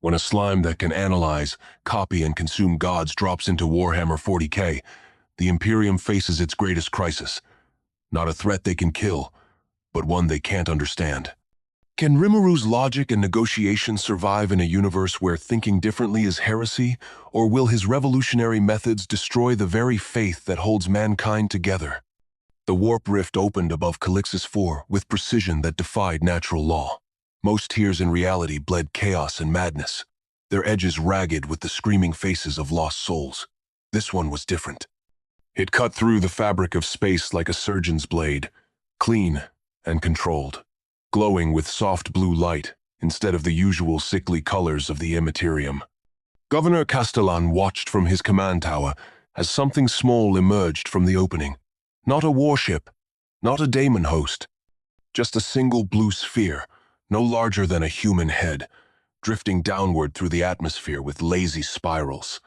When a slime that can analyze, copy, and consume gods drops into Warhammer 40K, the Imperium faces its greatest crisis. Not a threat they can kill, but one they can't understand. Can Rimuru's logic and negotiation survive in a universe where thinking differently is heresy, or will his revolutionary methods destroy the very faith that holds mankind together? The warp rift opened above Calixis IV with precision that defied natural law. Most tears in reality bled chaos and madness, their edges ragged with the screaming faces of lost souls. This one was different. It cut through the fabric of space like a surgeon's blade, clean and controlled, glowing with soft blue light instead of the usual sickly colors of the Imperium. Governor Castellan watched from his command tower as something small emerged from the opening. Not a warship, not a daemon host, just a single blue sphere, no larger than a human head, drifting downward through the atmosphere with lazy spirals.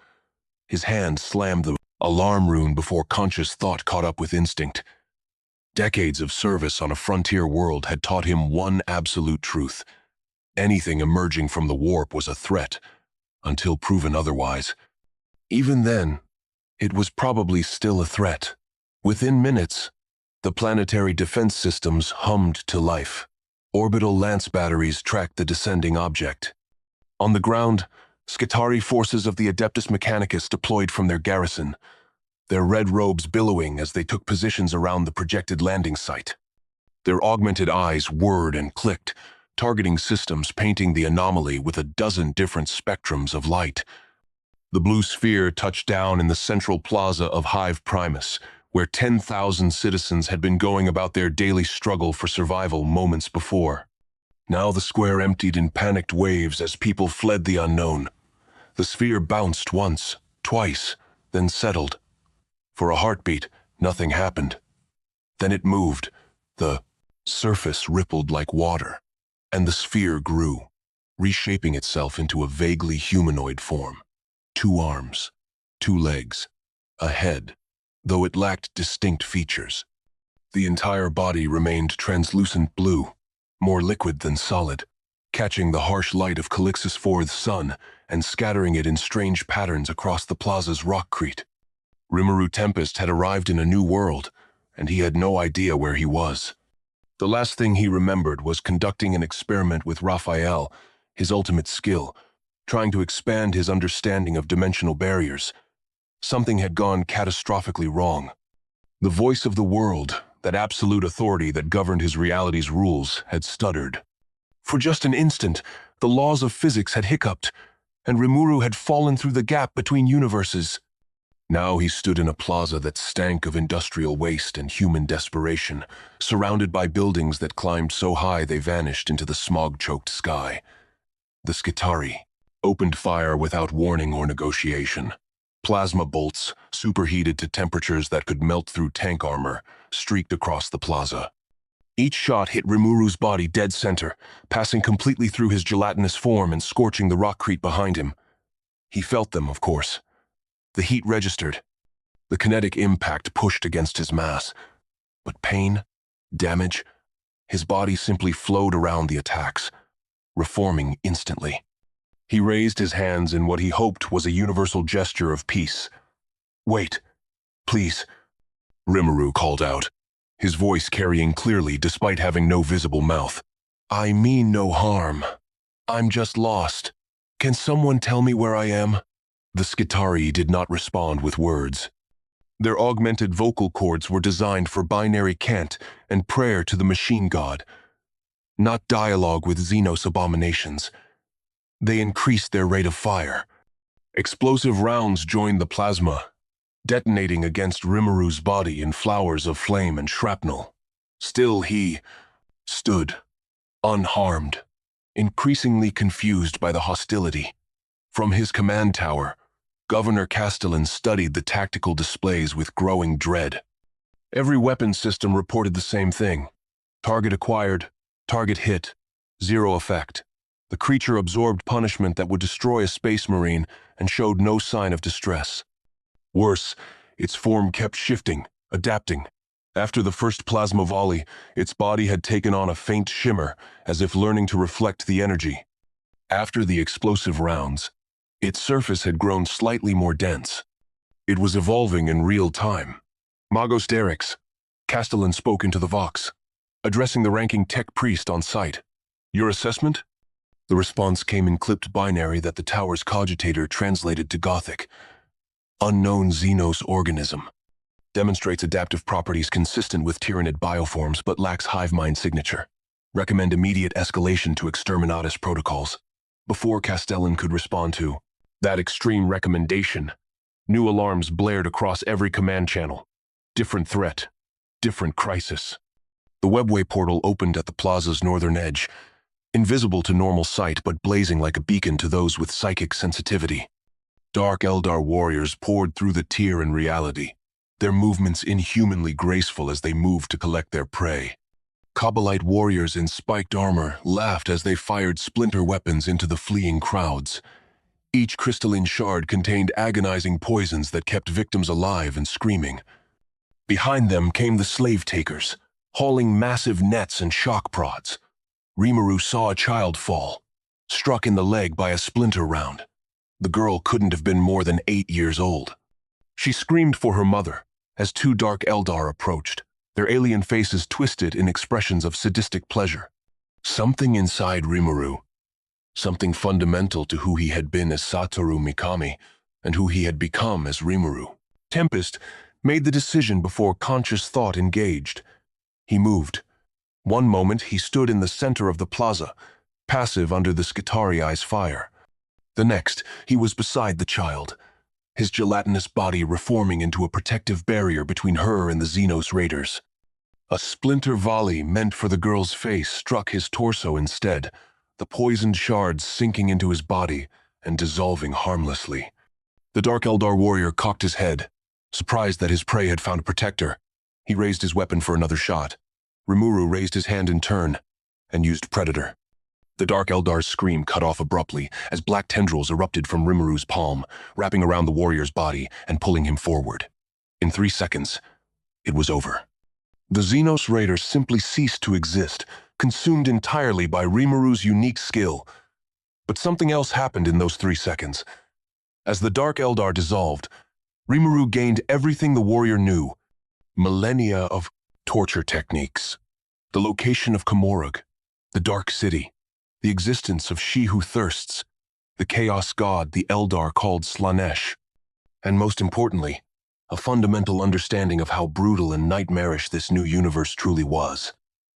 His hand slammed the alarm rune before conscious thought caught up with instinct. Decades of service on a frontier world had taught him one absolute truth. Anything emerging from the warp was a threat, until proven otherwise. Even then, it was probably still a threat. Within minutes, the planetary defense systems hummed to life. Orbital lance batteries tracked the descending object. On the ground, Skitarii forces of the Adeptus Mechanicus deployed from their garrison, their red robes billowing as they took positions around the projected landing site. Their augmented eyes whirred and clicked, targeting systems painting the anomaly with a dozen different spectrums of light. The blue sphere touched down in the central plaza of Hive Primus, where 10,000 citizens had been going about their daily struggle for survival moments before. Now the square emptied in panicked waves as people fled the unknown. The sphere bounced once, twice, then settled. For a heartbeat, nothing happened. Then it moved. The surface rippled like water, and the sphere grew, reshaping itself into a vaguely humanoid form. 2 arms, 2 legs, a head, though it lacked distinct features. The entire body remained translucent blue, more liquid than solid, catching the harsh light of Calixis IV's sun and scattering it in strange patterns across the plaza's rockcrete. Rimuru Tempest had arrived in a new world, and he had no idea where he was. The last thing he remembered was conducting an experiment with Raphael, his ultimate skill, trying to expand his understanding of dimensional barriers. Something had gone catastrophically wrong. The voice of the world, that absolute authority that governed his reality's rules, had stuttered. For just an instant, the laws of physics had hiccuped, and Rimuru had fallen through the gap between universes. Now he stood in a plaza that stank of industrial waste and human desperation, surrounded by buildings that climbed so high they vanished into the smog-choked sky. The Skitarii opened fire without warning or negotiation. Plasma bolts, superheated to temperatures that could melt through tank armor, streaked across the plaza. Each shot hit Rimuru's body dead center, passing completely through his gelatinous form and scorching the rockcrete behind him. He felt them, of course. The heat registered. The kinetic impact pushed against his mass. But pain, damage, his body simply flowed around the attacks, reforming instantly. He raised his hands in what he hoped was a universal gesture of peace. "Wait, please," Rimuru called out, his voice carrying clearly despite having no visible mouth. "I mean no harm. I'm just lost. Can someone tell me where I am?" The Skitarii did not respond with words. Their augmented vocal cords were designed for binary cant and prayer to the machine god, not dialogue with Xenos abominations. They increased their rate of fire. Explosive rounds joined the plasma, detonating against Rimuru's body in flowers of flame and shrapnel. Still he stood, unharmed, increasingly confused by the hostility. From his command tower, Governor Castellan studied the tactical displays with growing dread. Every weapon system reported the same thing. Target acquired, target hit, 0 effect. The creature absorbed punishment that would destroy a space marine and showed no sign of distress. Worse, its form kept shifting, adapting. After the first plasma volley, its body had taken on a faint shimmer, as if learning to reflect the energy. After the explosive rounds, its surface had grown slightly more dense. It was evolving in real time. Magos Derricks, Castellan spoke into the Vox, addressing the ranking tech priest on site. Your assessment? The response came in clipped binary that the tower's cogitator translated to Gothic. Unknown Xenos organism. Demonstrates adaptive properties consistent with tyrannid bioforms but lacks hive mind signature. Recommend immediate escalation to exterminatus protocols. Before Castellan could respond to that extreme recommendation, new alarms blared across every command channel. Different threat, different crisis. The webway portal opened at the plaza's northern edge, invisible to normal sight but blazing like a beacon to those with psychic sensitivity. Dark Eldar warriors poured through the tier in reality, their movements inhumanly graceful as they moved to collect their prey. Kabbalite warriors in spiked armor laughed as they fired splinter weapons into the fleeing crowds. Each crystalline shard contained agonizing poisons that kept victims alive and screaming. Behind them came the slave takers, hauling massive nets and shock prods. Rimuru saw a child fall, struck in the leg by a splinter round. The girl couldn't have been more than 8 years old. She screamed for her mother as 2 Dark Eldar approached, their alien faces twisted in expressions of sadistic pleasure. Something inside Rimuru, something fundamental to who he had been as Satoru Mikami and who he had become as Rimuru. Tempest made the decision before conscious thought engaged. He moved. One moment he stood in the center of the plaza, passive under the Skitarii's fire. The next, he was beside the child, his gelatinous body reforming into a protective barrier between her and the Xenos raiders. A splinter volley meant for the girl's face struck his torso instead, the poisoned shards sinking into his body and dissolving harmlessly. The Dark Eldar warrior cocked his head, surprised that his prey had found a protector. He raised his weapon for another shot. Rimuru raised his hand in turn and used Predator. The Dark Eldar's scream cut off abruptly as black tendrils erupted from Rimuru's palm, wrapping around the warrior's body and pulling him forward. In 3 seconds, it was over. The Xenos Raider simply ceased to exist, consumed entirely by Rimuru's unique skill. But something else happened in those 3 seconds. As the Dark Eldar dissolved, Rimuru gained everything the warrior knew. Millennia of torture techniques, the location of Komorog, the Dark City, the existence of She Who Thirsts, the Chaos God the Eldar called Slanesh, and most importantly, a fundamental understanding of how brutal and nightmarish this new universe truly was.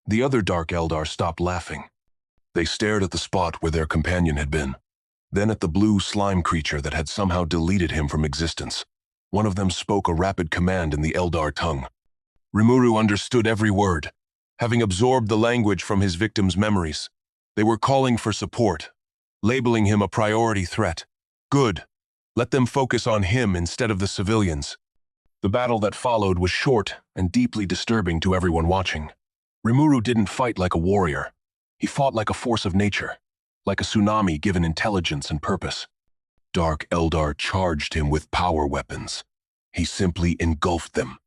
The other Dark Eldar stopped laughing. They stared at the spot where their companion had been, then at the blue slime creature that had somehow deleted him from existence. One of them spoke a rapid command in the Eldar tongue. Rimuru understood every word, having absorbed the language from his victims' memories. They were calling for support, labeling him a priority threat. Good. Let them focus on him instead of the civilians. The battle that followed was short and deeply disturbing to everyone watching. Rimuru didn't fight like a warrior. He fought like a force of nature, like a tsunami given intelligence and purpose. Dark Eldar charged him with power weapons. He simply engulfed them,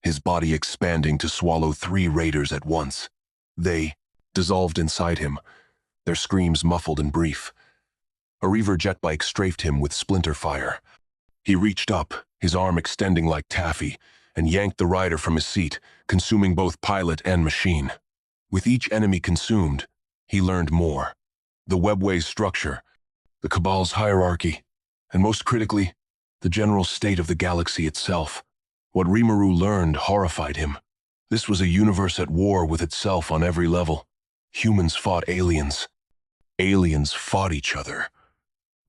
his body expanding to swallow 3 raiders at once. They dissolved inside him, their screams muffled and brief. A Reaver jet bike strafed him with splinter fire. He reached up, his arm extending like taffy, and yanked the rider from his seat, consuming both pilot and machine. With each enemy consumed, he learned more. The webway's structure, the Cabal's hierarchy, and most critically, the general state of the galaxy itself. What Rimuru learned horrified him. This was a universe at war with itself on every level. Humans fought aliens. Aliens fought each other.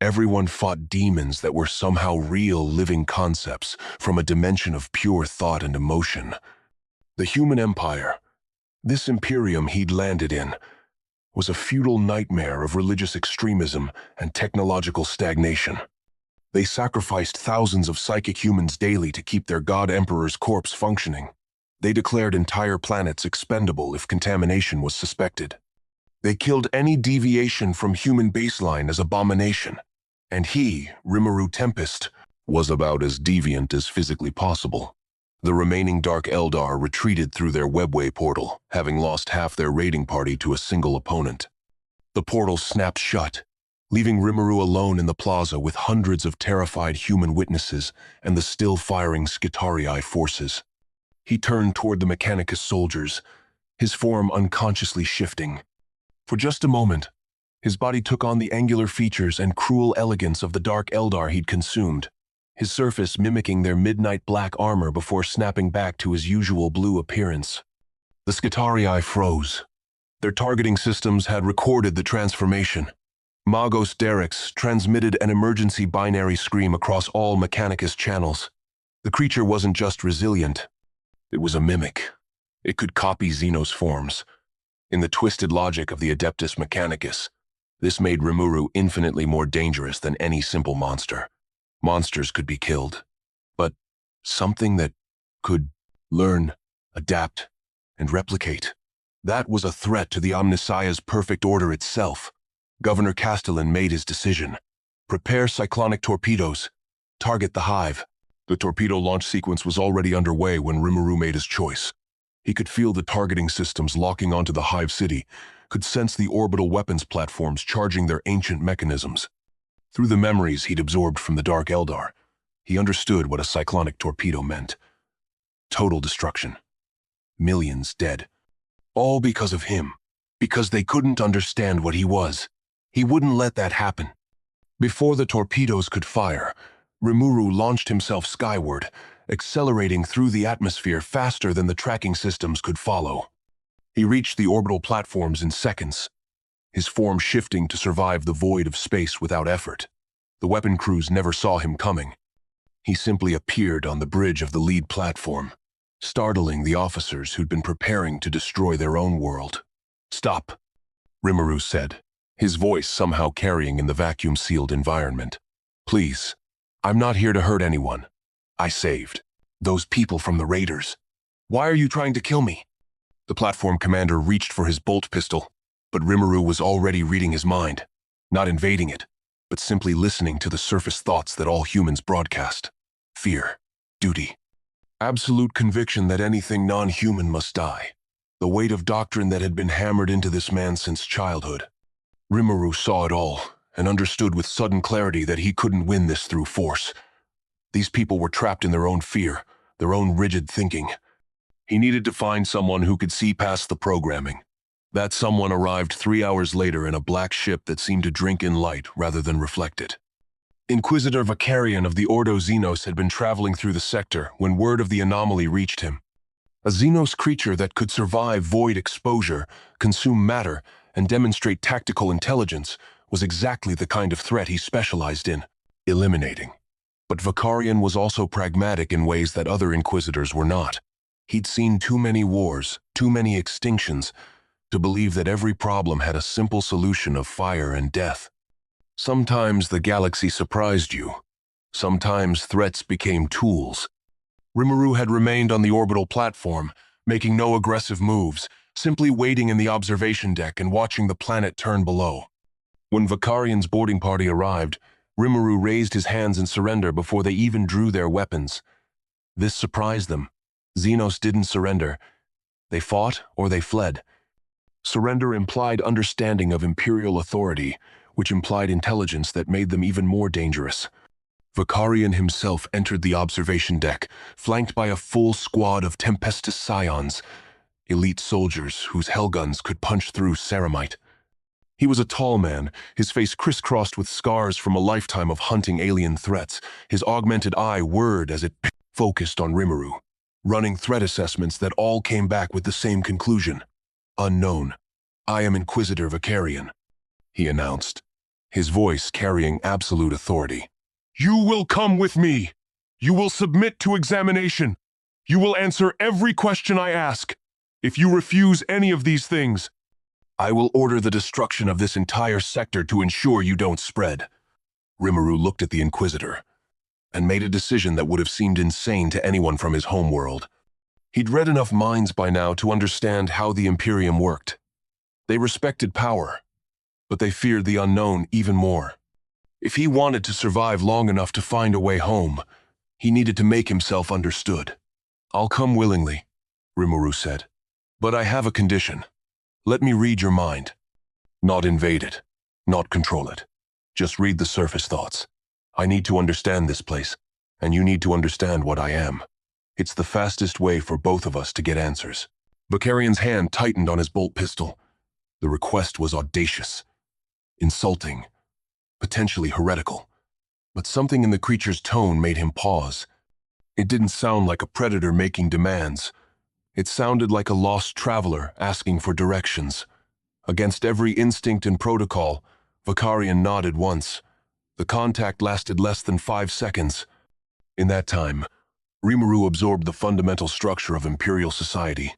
Everyone fought demons that were somehow real living concepts from a dimension of pure thought and emotion. The human empire, this Imperium he'd landed in, was a feudal nightmare of religious extremism and technological stagnation. They sacrificed thousands of psychic humans daily to keep their god-emperor's corpse functioning. They declared entire planets expendable if contamination was suspected. They killed any deviation from human baseline as abomination. And he, Rimuru Tempest, was about as deviant as physically possible. The remaining Dark Eldar retreated through their webway portal, having lost half their raiding party to a single opponent. The portal snapped shut, leaving Rimuru alone in the plaza with hundreds of terrified human witnesses and the still-firing Skitarii forces. He turned toward the Mechanicus soldiers, his form unconsciously shifting. For just a moment, his body took on the angular features and cruel elegance of the dark Eldar he'd consumed, his surface mimicking their midnight black armor before snapping back to his usual blue appearance. The Skitarii froze. Their targeting systems had recorded the transformation. Magos Derex transmitted an emergency binary scream across all Mechanicus channels. The creature wasn't just resilient. It was a mimic. It could copy Xenos forms. In the twisted logic of the Adeptus Mechanicus, this made Rimuru infinitely more dangerous than any simple monster. Monsters could be killed, but something that could learn, adapt, and replicate. That was a threat to the Omnissiah's perfect order itself. Governor Castellan made his decision. Prepare cyclonic torpedoes. Target the hive. The torpedo launch sequence was already underway when Rimuru made his choice. He could feel the targeting systems locking onto the hive city, could sense the orbital weapons platforms charging their ancient mechanisms. Through the memories he'd absorbed from the Dark Eldar, he understood what a cyclonic torpedo meant. Total destruction. Millions dead. All because of him. Because they couldn't understand what he was. He wouldn't let that happen. Before the torpedoes could fire, Rimuru launched himself skyward, accelerating through the atmosphere faster than the tracking systems could follow. He reached the orbital platforms in seconds, his form shifting to survive the void of space without effort. The weapon crews never saw him coming. He simply appeared on the bridge of the lead platform, startling the officers who'd been preparing to destroy their own world. "Stop," Rimuru said, his voice somehow carrying in the vacuum-sealed environment. "Please, I'm not here to hurt anyone. I saved those people from the raiders. Why are you trying to kill me?" The platform commander reached for his bolt pistol, but Rimuru was already reading his mind, not invading it, but simply listening to the surface thoughts that all humans broadcast. Fear, duty, absolute conviction that anything non-human must die. The weight of doctrine that had been hammered into this man since childhood. Rimuru saw it all and understood with sudden clarity that he couldn't win this through force. These people were trapped in their own fear, their own rigid thinking. He needed to find someone who could see past the programming. That someone arrived 3 hours later in a black ship that seemed to drink in light rather than reflect it. Inquisitor Vakarian of the Ordo Xenos had been traveling through the sector when word of the anomaly reached him. A Xenos creature that could survive void exposure, consume matter, and demonstrate tactical intelligence was exactly the kind of threat he specialized in, eliminating. But Vakarian was also pragmatic in ways that other Inquisitors were not. He'd seen too many wars, too many extinctions, to believe that every problem had a simple solution of fire and death. Sometimes the galaxy surprised you. Sometimes threats became tools. Rimuru had remained on the orbital platform, making no aggressive moves, simply waiting in the observation deck and watching the planet turn below. When Vakarian's boarding party arrived, Rimuru raised his hands in surrender before they even drew their weapons. This surprised them. Xenos didn't surrender. They fought or they fled. Surrender implied understanding of Imperial authority, which implied intelligence that made them even more dangerous. Vakarian himself entered the observation deck, flanked by a full squad of Tempestus scions, elite soldiers whose hellguns could punch through ceramite. He was a tall man, his face crisscrossed with scars from a lifetime of hunting alien threats, his augmented eye whirred as it focused on Rimuru, running threat assessments that all came back with the same conclusion. "Unknown. I am Inquisitor Vakarian," he announced, his voice carrying absolute authority. "You will come with me. You will submit to examination. You will answer every question I ask. If you refuse any of these things, I will order the destruction of this entire sector to ensure you don't spread." Rimuru looked at the Inquisitor and made a decision that would have seemed insane to anyone from his homeworld. He'd read enough minds by now to understand how the Imperium worked. They respected power, but they feared the unknown even more. If he wanted to survive long enough to find a way home, he needed to make himself understood. "I'll come willingly," Rimuru said, "but I have a condition. Let me read your mind. Not invade it, not control it. Just read the surface thoughts. I need to understand this place, and you need to understand what I am. It's the fastest way for both of us to get answers. Vakarian's hand tightened on his bolt pistol. The request was audacious, insulting, potentially heretical. But something in the creature's tone made him pause. It didn't sound like a predator making demands. It sounded like a lost traveler asking for directions. Against every instinct and protocol, Vakarian nodded once. The contact lasted less than 5 seconds. In that time, Rimuru absorbed the fundamental structure of Imperial society.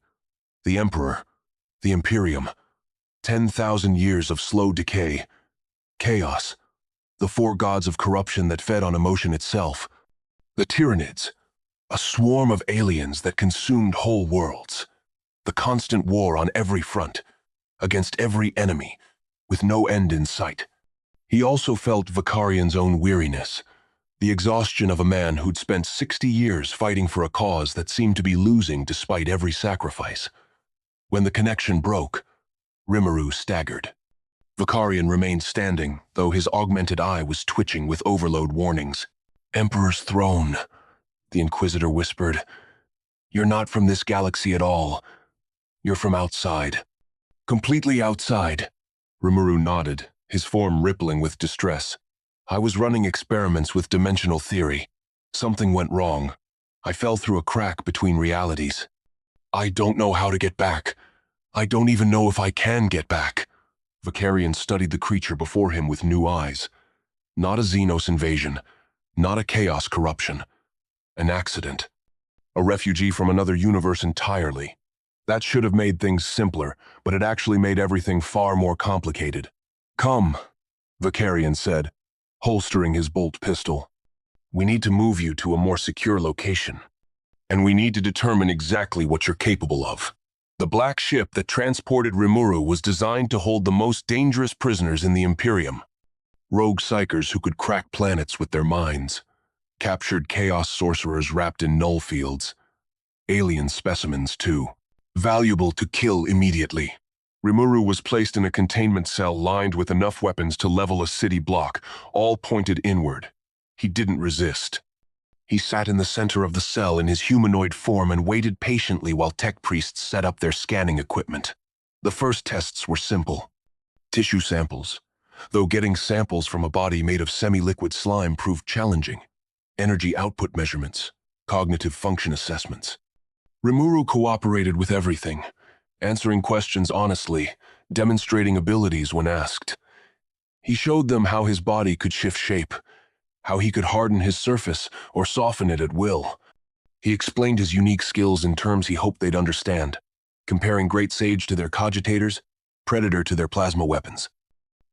The Emperor, the Imperium, 10,000 years of slow decay, chaos, the 4 gods of corruption that fed on emotion itself, the Tyranids, a swarm of aliens that consumed whole worlds, the constant war on every front, against every enemy, with no end in sight. He also felt Vakarian's own weariness, the exhaustion of a man who'd spent 60 years fighting for a cause that seemed to be losing despite every sacrifice. When the connection broke, Rimuru staggered. Vakarian remained standing, though his augmented eye was twitching with overload warnings. "Emperor's throne," the Inquisitor whispered. "You're not from this galaxy at all. You're from outside." "Completely outside." Rimuru nodded, his form rippling with distress. "I was running experiments with dimensional theory. Something went wrong. I fell through a crack between realities. I don't know how to get back. I don't even know if I can get back." Vakarian studied the creature before him with new eyes. Not a Xenos invasion, not a chaos corruption. An accident. A refugee from another universe entirely. That should have made things simpler, but it actually made everything far more complicated. "Come," Vakarian said, holstering his bolt pistol. "We need to move you to a more secure location. And we need to determine exactly what you're capable of." The black ship that transported Rimuru was designed to hold the most dangerous prisoners in the Imperium. Rogue psychers who could crack planets with their minds. Captured chaos sorcerers wrapped in null fields. Alien specimens, too. Valuable to kill immediately. Rimuru was placed in a containment cell lined with enough weapons to level a city block, all pointed inward. He didn't resist. He sat in the center of the cell in his humanoid form and waited patiently while tech priests set up their scanning equipment. The first tests were simple. Tissue samples, though getting samples from a body made of semi-liquid slime proved challenging. Energy output measurements, cognitive function assessments. Rimuru cooperated with everything, answering questions honestly, demonstrating abilities when asked. He showed them how his body could shift shape, how he could harden his surface or soften it at will. He explained his unique skills in terms he hoped they'd understand, comparing Great Sage to their cogitators, Predator to their plasma weapons.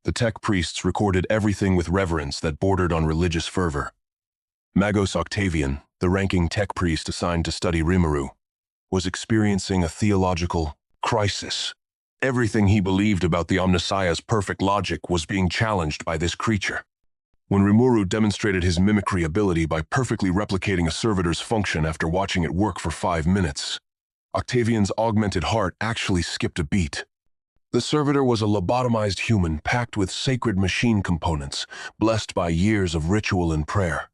The tech priests recorded everything with reverence that bordered on religious fervor. Magos Octavian, the ranking tech priest assigned to study Rimuru, was experiencing a theological crisis. Everything he believed about the Omnissiah's perfect logic was being challenged by this creature. When Rimuru demonstrated his mimicry ability by perfectly replicating a servitor's function after watching it work for 5 minutes, Octavian's augmented heart actually skipped a beat. The servitor was a lobotomized human packed with sacred machine components, blessed by years of ritual and prayer.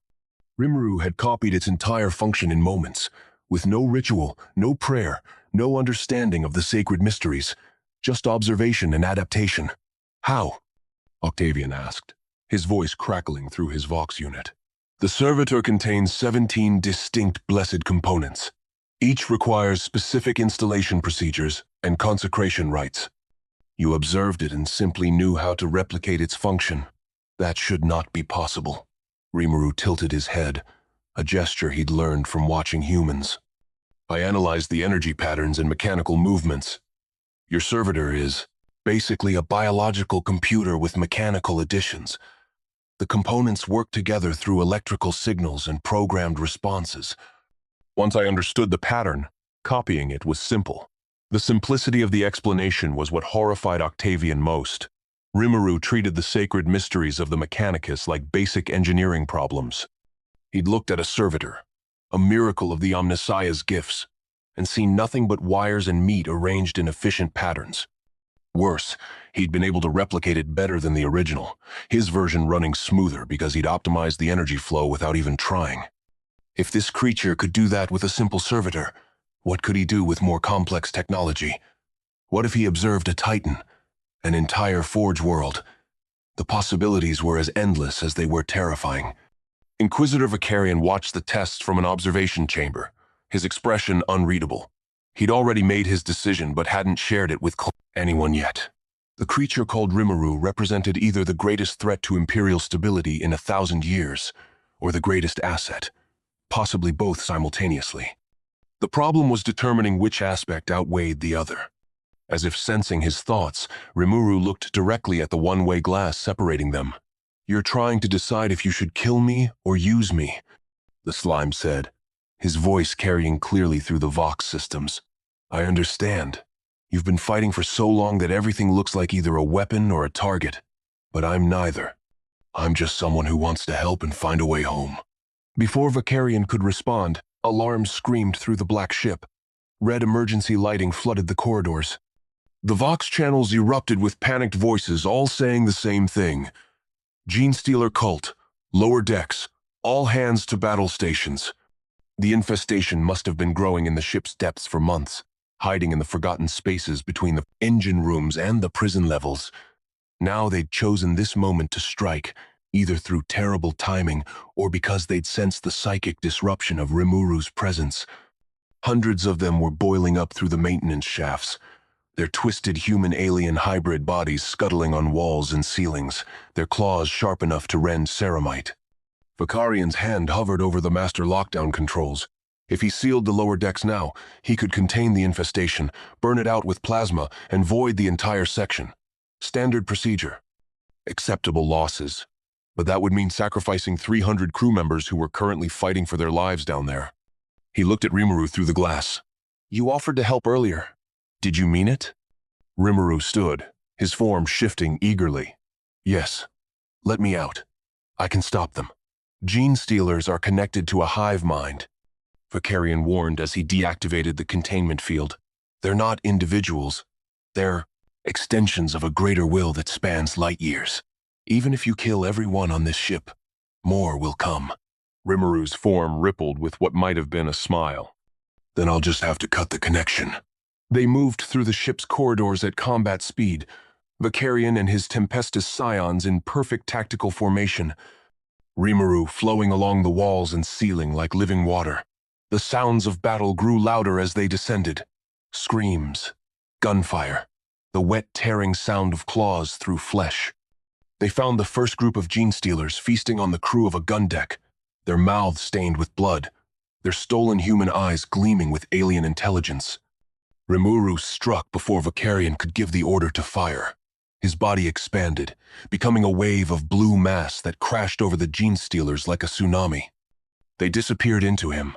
Rimuru had copied its entire function in moments, with no ritual, no prayer, no understanding of the sacred mysteries, just observation and adaptation. "How?" Octavian asked, his voice crackling through his Vox unit. "The servitor contains 17 distinct blessed components. Each requires specific installation procedures and consecration rites. You observed it and simply knew how to replicate its function. That should not be possible." Rimuru tilted his head, a gesture he'd learned from watching humans. "I analyzed the energy patterns and mechanical movements. Your servitor is basically a biological computer with mechanical additions. The components work together through electrical signals and programmed responses. Once I understood the pattern, copying it was simple. The simplicity of the explanation was what horrified Octavian most. Rimuru treated the sacred mysteries of the Mechanicus like basic engineering problems. He'd looked at a servitor, a miracle of the Omnissiah's gifts, and seen nothing but wires and meat arranged in efficient patterns. Worse, he'd been able to replicate it better than the original, his version running smoother because he'd optimized the energy flow without even trying. If this creature could do that with a simple servitor, what could he do with more complex technology? What if he observed a Titan, an entire Forge world? The possibilities were as endless as they were terrifying. Inquisitor Vakarian watched the tests from an observation chamber, his expression unreadable. He'd already made his decision but hadn't shared it with anyone yet. The creature called Rimuru represented either the greatest threat to Imperial stability in 1,000 years, or the greatest asset, possibly both simultaneously. The problem was determining which aspect outweighed the other. As if sensing his thoughts, Rimuru looked directly at the one-way glass separating them. "You're trying to decide if you should kill me or use me," the slime said, his voice carrying clearly through the Vox systems. "I understand. You've been fighting for so long that everything looks like either a weapon or a target. But I'm neither. I'm just someone who wants to help and find a way home." Before Vakarian could respond, alarms screamed through the black ship. Red emergency lighting flooded the corridors. The Vox channels erupted with panicked voices, all saying the same thing. "Genestealer cult, lower decks, all hands to battle stations." The infestation must have been growing in the ship's depths for months, hiding in the forgotten spaces between the engine rooms and the prison levels. Now they'd chosen this moment to strike, either through terrible timing or because they'd sensed the psychic disruption of Rimuru's presence. Hundreds of them were boiling up through the maintenance shafts, their twisted human-alien hybrid bodies scuttling on walls and ceilings, their claws sharp enough to rend ceramite. Vakarian's hand hovered over the master lockdown controls. If he sealed the lower decks now, he could contain the infestation, burn it out with plasma, and void the entire section. Standard procedure. Acceptable losses. But that would mean sacrificing 300 crew members who were currently fighting for their lives down there. He looked at Rimuru through the glass. "You offered to help earlier. Did you mean it?" Rimuru stood, his form shifting eagerly. "Yes. Let me out. I can stop them. Gene stealers are connected to a hive mind," Vakarian warned as he deactivated the containment field. "They're not individuals. They're extensions of a greater will that spans light years. Even if you kill everyone on this ship, more will come." Rimuru's form rippled with what might have been a smile. "Then I'll just have to cut the connection." They moved through the ship's corridors at combat speed, Vakarian and his Tempestus scions in perfect tactical formation, Rimuru flowing along the walls and ceiling like living water. The sounds of battle grew louder as they descended. Screams, gunfire, the wet tearing sound of claws through flesh. They found the first group of genestealers feasting on the crew of a gun deck, their mouths stained with blood, their stolen human eyes gleaming with alien intelligence. Rimuru struck before Vakarian could give the order to fire. His body expanded, becoming a wave of blue mass that crashed over the genestealers like a tsunami. They disappeared into him,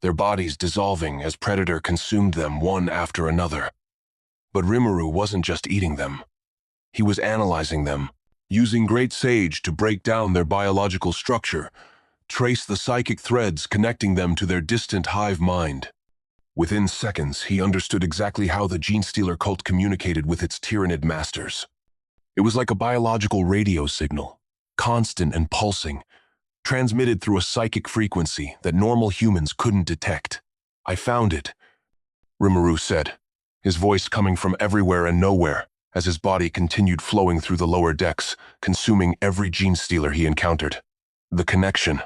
their bodies dissolving as Predator consumed them one after another. But Rimuru wasn't just eating them. He was analyzing them, using Great Sage to break down their biological structure, trace the psychic threads connecting them to their distant hive mind. Within seconds, he understood exactly how the Genestealer cult communicated with its tyrannid masters. It was like a biological radio signal, constant and pulsing, transmitted through a psychic frequency that normal humans couldn't detect. "I found it," Rimuru said, his voice coming from everywhere and nowhere as his body continued flowing through the lower decks, consuming every Genestealer he encountered. "The connection.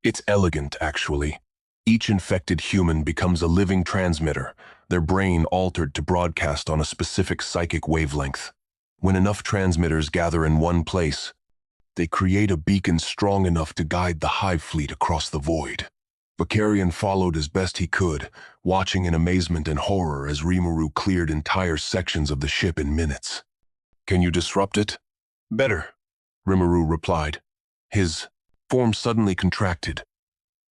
It's elegant, actually. Each infected human becomes a living transmitter, their brain altered to broadcast on a specific psychic wavelength. When enough transmitters gather in one place, they create a beacon strong enough to guide the hive fleet across the void." Vakarian followed as best he could, watching in amazement and horror as Rimuru cleared entire sections of the ship in minutes. "Can you disrupt it?" "Better," Rimuru replied. His form suddenly contracted,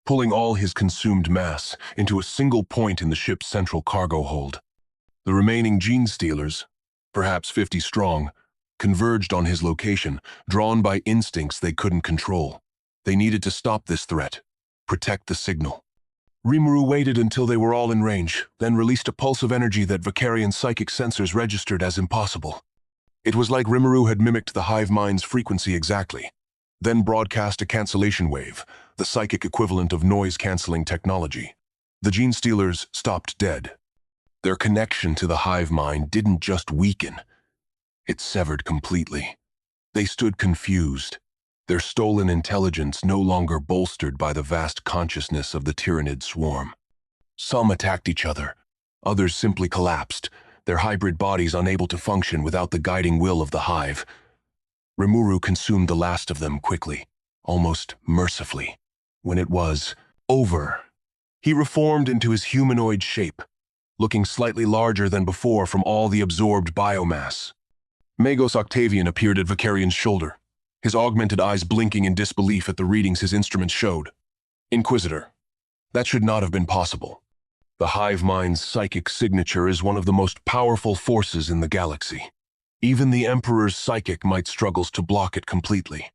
pulling all his consumed mass into a single point in the ship's central cargo hold. The remaining Genestealers, perhaps 50 strong, converged on his location, drawn by instincts they couldn't control. They needed to stop this threat, protect the signal. Rimuru waited until they were all in range, then released a pulse of energy that Vicarian's psychic sensors registered as impossible. It was like Rimuru had mimicked the hive mind's frequency exactly, then broadcast a cancellation wave, the psychic equivalent of noise-canceling technology. The Gene Stealers stopped dead. Their connection to the hive mind didn't just weaken, it severed completely. They stood confused, their stolen intelligence no longer bolstered by the vast consciousness of the Tyranid swarm. Some attacked each other, others simply collapsed, their hybrid bodies unable to function without the guiding will of the hive. Rimuru consumed the last of them quickly, almost mercifully. When it was over, he reformed into his humanoid shape, looking slightly larger than before from all the absorbed biomass. Magos Octavian appeared at Vicarian's shoulder, his augmented eyes blinking in disbelief at the readings his instruments showed. Inquisitor, that should not have been possible. The hive mind's psychic signature is one of the most powerful forces in the galaxy. Even the Emperor's psychic might struggle to block it completely.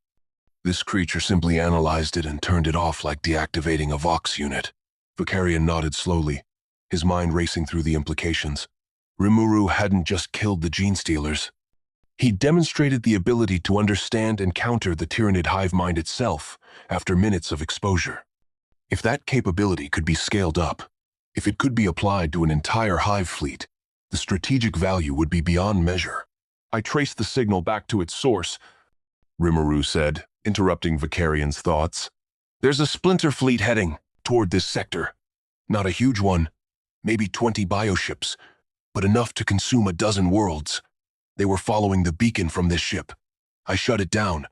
This creature simply analyzed it and turned it off like deactivating a Vox unit. Vicarian nodded slowly, his mind racing through the implications. Rimuru hadn't just killed the Gene Stealers. He demonstrated the ability to understand and counter the Tyranid hive mind itself after minutes of exposure. If that capability could be scaled up, if it could be applied to an entire hive fleet, the strategic value would be beyond measure. I traced the signal back to its source, Rimuru said, interrupting Vicarian's thoughts. There's a splinter fleet heading toward this sector. Not a huge one, maybe 20 bioships, but enough to consume a dozen worlds. They were following the beacon from this ship. I shut it down,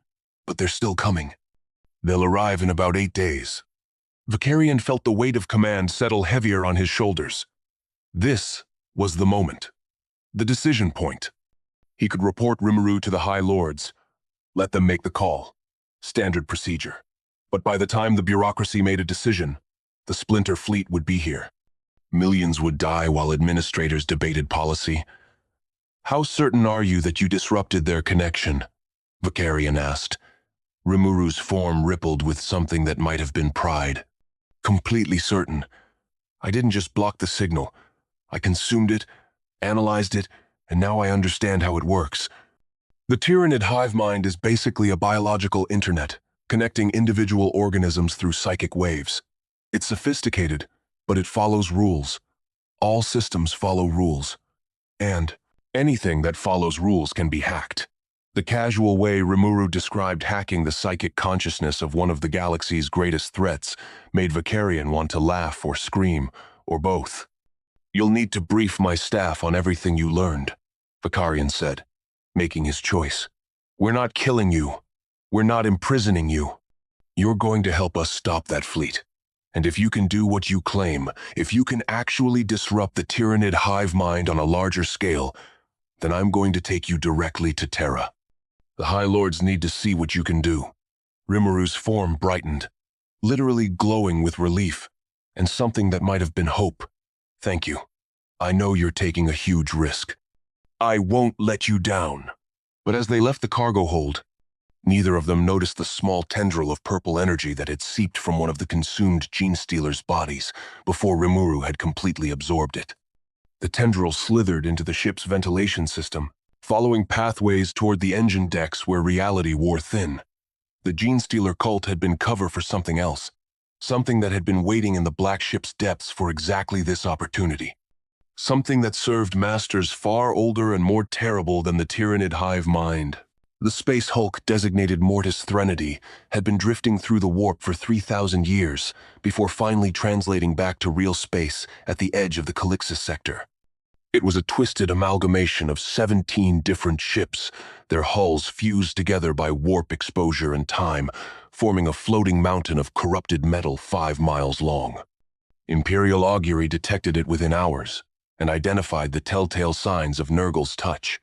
but they're still coming. They'll arrive in about 8 days. Vicarian felt the weight of command settle heavier on his shoulders. This was the moment. The decision point. He could report Rimuru to the High Lords. Let them make the call. Standard procedure. But by the time the bureaucracy made a decision, the splinter fleet would be here. Millions would die while administrators debated policy. How certain are you that you disrupted their connection? Vicarian asked. Rimuru's form rippled with something that might have been pride. Completely certain. I didn't just block the signal. I consumed it, analyzed it, and now I understand how it works. The Tyranid hive mind is basically a biological internet, connecting individual organisms through psychic waves. It's sophisticated, but it follows rules. All systems follow rules. And anything that follows rules can be hacked. The casual way Rimuru described hacking the psychic consciousness of one of the galaxy's greatest threats made Vicarian want to laugh or scream, or both. You'll need to brief my staff on everything you learned, Vicarian said, making his choice. We're not killing you. We're not imprisoning you. You're going to help us stop that fleet. And if you can do what you claim, if you can actually disrupt the Tyranid hive mind on a larger scale, then I'm going to take you directly to Terra. The High Lords need to see what you can do. Rimuru's form brightened, literally glowing with relief, and something that might have been hope. Thank you. I know you're taking a huge risk. I won't let you down. But as they left the cargo hold, neither of them noticed the small tendril of purple energy that had seeped from one of the consumed Gene Stealers' bodies before Rimuru had completely absorbed it. The tendril slithered into the ship's ventilation system, following pathways toward the engine decks where reality wore thin. The Gene Stealer cult had been cover for something else, something that had been waiting in the Black Ship's depths for exactly this opportunity. Something that served masters far older and more terrible than the Tyranid hive mind. The space hulk designated Mortis Threnody had been drifting through the warp for 3,000 years before finally translating back to real space at the edge of the Calixis sector. It was a twisted amalgamation of 17 different ships, their hulls fused together by warp exposure and time, forming a floating mountain of corrupted metal 5 miles long. Imperial augury detected it within hours and identified the telltale signs of Nurgle's touch.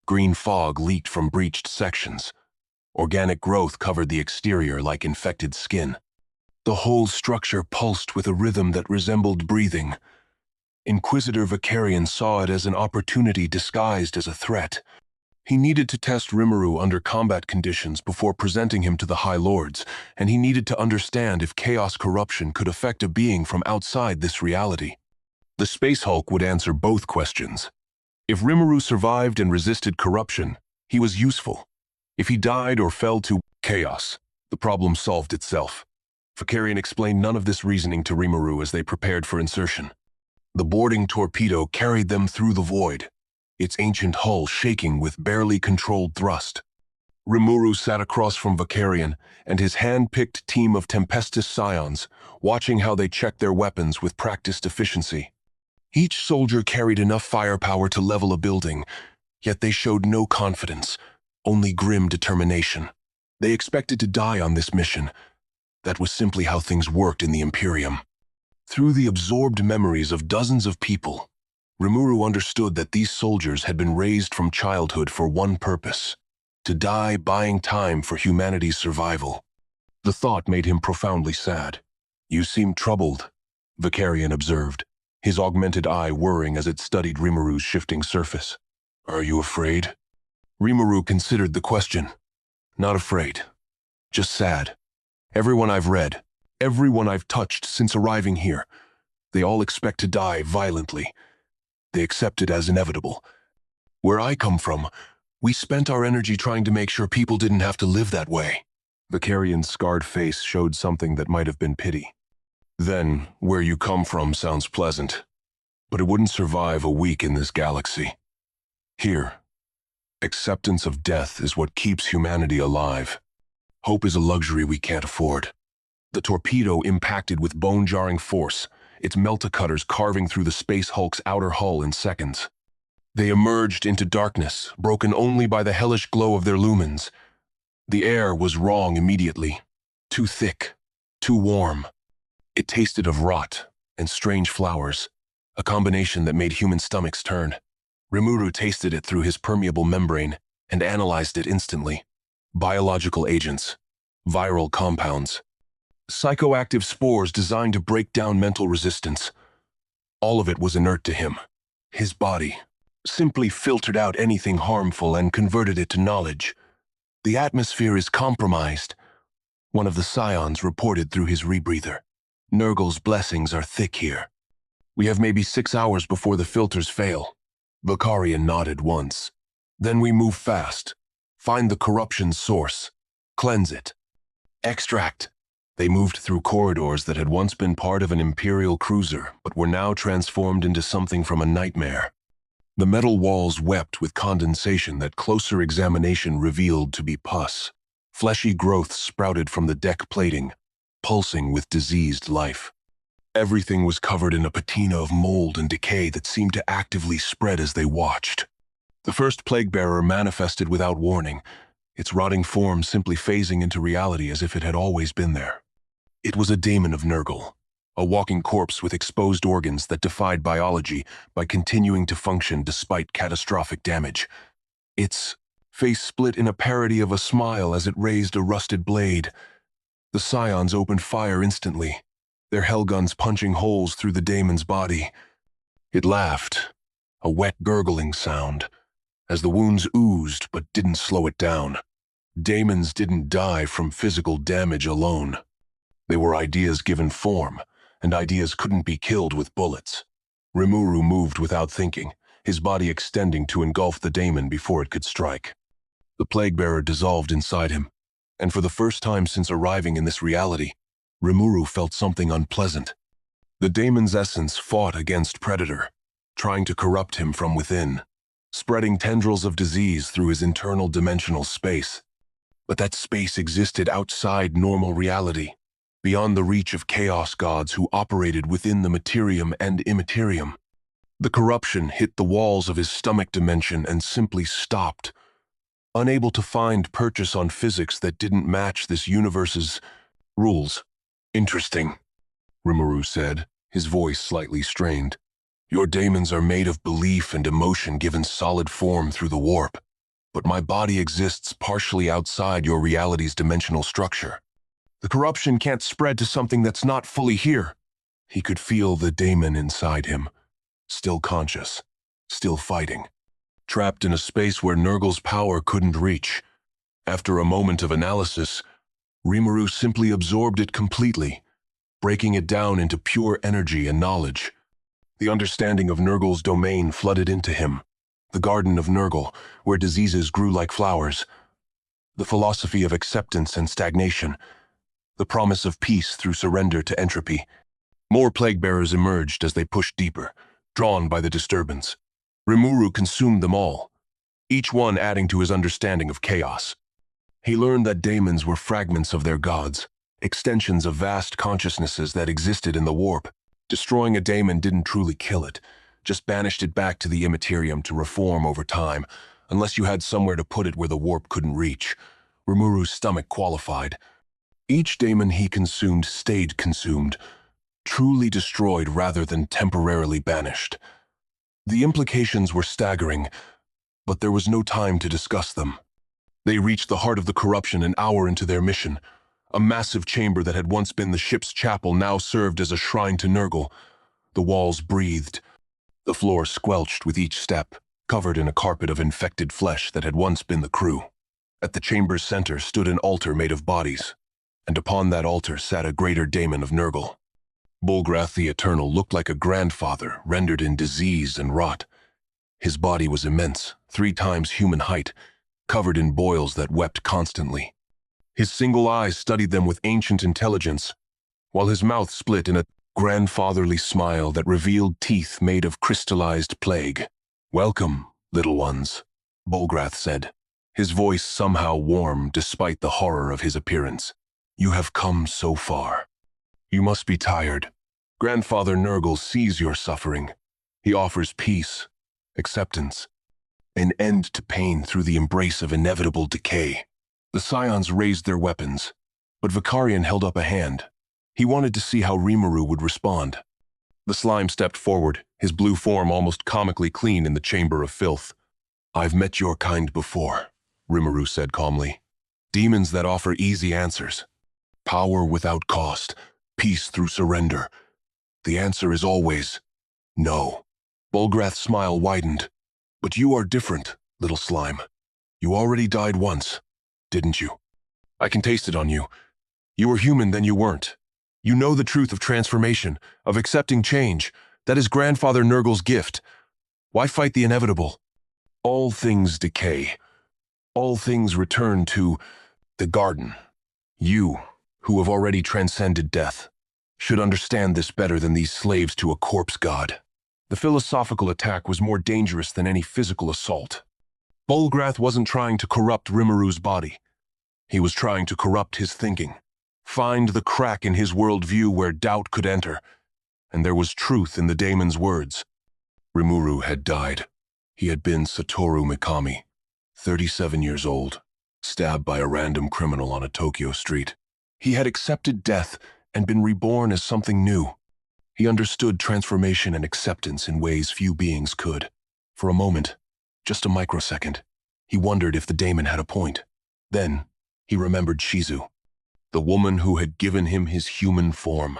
Green fog leaked from breached sections. Organic growth covered the exterior like infected skin. The whole structure pulsed with a rhythm that resembled breathing. Inquisitor Vicarian saw it as an opportunity disguised as a threat. He needed to test Rimuru under combat conditions before presenting him to the High Lords, and he needed to understand if chaos corruption could affect a being from outside this reality. The Space Hulk would answer both questions. If Rimuru survived and resisted corruption, he was useful. If he died or fell to chaos, the problem solved itself. Vakarian explained none of this reasoning to Rimuru as they prepared for insertion. The boarding torpedo carried them through the void, its ancient hull shaking with barely controlled thrust. Rimuru sat across from Vakarian and his hand-picked team of Tempest scions, watching how they checked their weapons with practiced efficiency. Each soldier carried enough firepower to level a building, yet they showed no confidence, only grim determination. They expected to die on this mission. That was simply how things worked in the Imperium. Through the absorbed memories of dozens of people, Rimuru understood that these soldiers had been raised from childhood for one purpose: to die buying time for humanity's survival. The thought made him profoundly sad. "You seem troubled," Vakarian observed, his augmented eye whirring as it studied Rimuru's shifting surface. "Are you afraid?" Rimuru considered the question. "Not afraid. Just sad. Everyone I've read, everyone I've touched since arriving here, they all expect to die violently. They accept it as inevitable. Where I come from, we spent our energy trying to make sure people didn't have to live that way." Vakarian's scarred face showed something that might have been pity. "Then, where you come from sounds pleasant, but it wouldn't survive a week in this galaxy. Here, acceptance of death is what keeps humanity alive. Hope is a luxury we can't afford." The torpedo impacted with bone-jarring force, its melta-cutters carving through the Space Hulk's outer hull in seconds. They emerged into darkness, broken only by the hellish glow of their lumens. The air was wrong immediately. Too thick, too warm. It tasted of rot and strange flowers, a combination that made human stomachs turn. Rimuru tasted it through his permeable membrane and analyzed it instantly. Biological agents, viral compounds, psychoactive spores designed to break down mental resistance. All of it was inert to him. His body simply filtered out anything harmful and converted it to knowledge. "The atmosphere is compromised," one of the scions reported through his rebreather. "Nurgle's blessings are thick here. We have maybe 6 hours before the filters fail." Vakarian nodded once. "Then we move fast. Find the corruption source. Cleanse it. Extract." They moved through corridors that had once been part of an Imperial cruiser, but were now transformed into something from a nightmare. The metal walls wept with condensation that closer examination revealed to be pus. Fleshy growths sprouted from the deck plating, pulsing with diseased life. Everything was covered in a patina of mold and decay that seemed to actively spread as they watched. The first plague-bearer manifested without warning, its rotting form simply phasing into reality as if it had always been there. It was a daemon of Nurgle, a walking corpse with exposed organs that defied biology by continuing to function despite catastrophic damage. Its face split in a parody of a smile as it raised a rusted blade. The scions opened fire instantly, their hellguns punching holes through the daemon's body. It laughed, a wet gurgling sound, as the wounds oozed but didn't slow it down. Daemons didn't die from physical damage alone. They were ideas given form, and ideas couldn't be killed with bullets. Rimuru moved without thinking, his body extending to engulf the daemon before it could strike. The plague-bearer dissolved inside him, and for the first time since arriving in this reality, Rimuru felt something unpleasant. The daemon's essence fought against Predator, trying to corrupt him from within, spreading tendrils of disease through his internal dimensional space. But that space existed outside normal reality, beyond the reach of chaos gods who operated within the Materium and Immaterium. The corruption hit the walls of his stomach dimension and simply stopped, unable to find purchase on physics that didn't match this universe's rules. "Interesting," Rimuru said, his voice slightly strained. "Your daemons are made of belief and emotion given solid form through the warp, but my body exists partially outside your reality's dimensional structure. The corruption can't spread to something that's not fully here." He could feel the daemon inside him, still conscious, still fighting. trapped in a space where Nurgle's power couldn't reach. After a moment of analysis, Rimuru simply absorbed it completely, breaking it down into pure energy and knowledge. The understanding of Nurgle's domain flooded into him. The garden of Nurgle, where diseases grew like flowers. The philosophy of acceptance and stagnation. The promise of peace through surrender to entropy. More plague-bearers emerged as they pushed deeper, drawn by the disturbance. Rimuru consumed them all, each one adding to his understanding of chaos. He learned that daemons were fragments of their gods, extensions of vast consciousnesses that existed in the warp. Destroying a daemon didn't truly kill it, just banished it back to the Imperium to reform over time, unless you had somewhere to put it where the warp couldn't reach. Rimuru's stomach qualified. Each daemon he consumed stayed consumed, truly destroyed rather than temporarily banished. The implications were staggering, but there was no time to discuss them. They reached the heart of the corruption an hour into their mission. A massive chamber that had once been the ship's chapel now served as a shrine to Nurgle. The walls breathed. The floor squelched with each step, covered in a carpet of infected flesh that had once been the crew. At the chamber's center stood an altar made of bodies, and upon that altar sat a greater daemon of Nurgle. Bolgrath the Eternal looked like a grandfather rendered in disease and rot. His body was immense, 3 times human height, covered in boils that wept constantly. His single eyes studied them with ancient intelligence, while his mouth split in a grandfatherly smile that revealed teeth made of crystallized plague. "Welcome, little ones," Bolgrath said, his voice somehow warm despite the horror of his appearance. "You have come so far. You must be tired. Grandfather Nurgle sees your suffering. He offers peace, acceptance, an end to pain through the embrace of inevitable decay." The Scions raised their weapons, but Vicarian held up a hand. He wanted to see how Rimuru would respond. The slime stepped forward, his blue form almost comically clean in the chamber of filth. "I've met your kind before," Rimuru said calmly. "Demons that offer easy answers. Power without cost, peace through surrender. The answer is always no." Bolgrath's smile widened. "But you are different, little slime. You already died once, didn't you? I can taste it on you. You were human, then you weren't. You know the truth of transformation, of accepting change. That is Grandfather Nurgle's gift. Why fight the inevitable? All things decay. All things return to the garden. You, who have already transcended death, should understand this better than these slaves to a corpse god." The philosophical attack was more dangerous than any physical assault. Bolgrath wasn't trying to corrupt Rimuru's body. He was trying to corrupt his thinking, find the crack in his worldview where doubt could enter, and there was truth in the daemon's words. Rimuru had died. He had been Satoru Mikami, 37 years old, stabbed by a random criminal on a Tokyo street. He had accepted death and been reborn as something new. He understood transformation and acceptance in ways few beings could. For a moment, just a microsecond, he wondered if the daemon had a point. Then, he remembered Shizu, the woman who had given him his human form,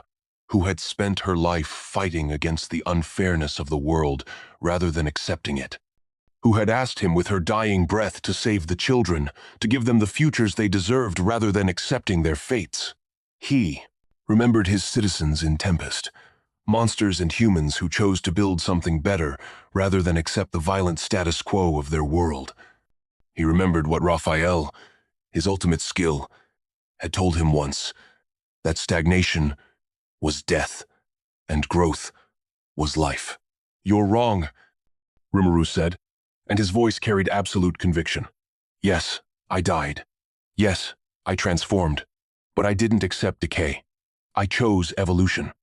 who had spent her life fighting against the unfairness of the world rather than accepting it, who had asked him with her dying breath to save the children, to give them the futures they deserved rather than accepting their fates. He remembered his citizens in Tempest, monsters and humans who chose to build something better rather than accept the violent status quo of their world. He remembered what Raphael, his ultimate skill, had told him once, that stagnation was death, and growth was life. "You're wrong," Rimuru said, and his voice carried absolute conviction. "Yes, I died. Yes, I transformed. But I didn't accept decay. I chose evolution.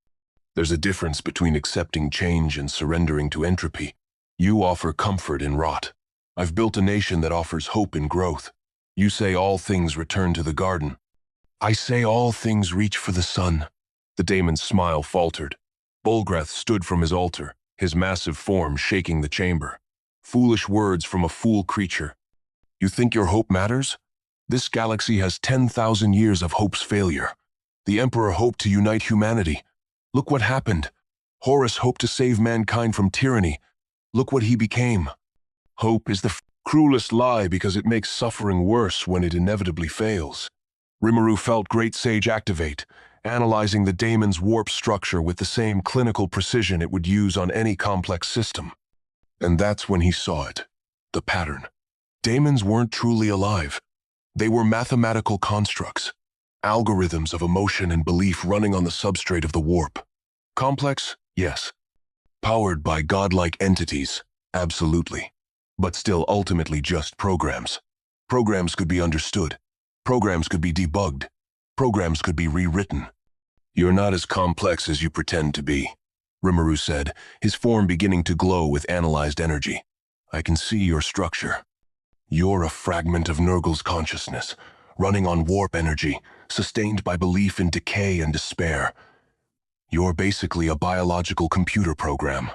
There's a difference between accepting change and surrendering to entropy. You offer comfort in rot. I've built a nation that offers hope in growth. You say all things return to the garden. I say all things reach for the sun." The daemon's smile faltered. Bolgrath stood from his altar, his massive form shaking the chamber. Foolish words from a fool creature. "You think your hope matters? This galaxy has 10,000 years of hope's failure. The Emperor hoped to unite humanity. Look what happened. Horus hoped to save mankind from tyranny. Look what he became." Hope is the cruelest lie because it makes suffering worse when it inevitably fails. Rimuru felt Great Sage activate, analyzing the daemon's warp structure with the same clinical precision it would use on any complex system. And that's when he saw it, the pattern. Daemons weren't truly alive. They were mathematical constructs, algorithms of emotion and belief running on the substrate of the warp. Complex? Yes. Powered by godlike entities? Absolutely. But still ultimately just programs. Programs could be understood. Programs could be debugged. Programs could be rewritten. You're not as complex as you pretend to be, Rimuru said, his form beginning to glow with analyzed energy. I can see your structure. You're a fragment of Nurgle's consciousness, running on warp energy, sustained by belief in decay and despair. You're basically a biological computer program.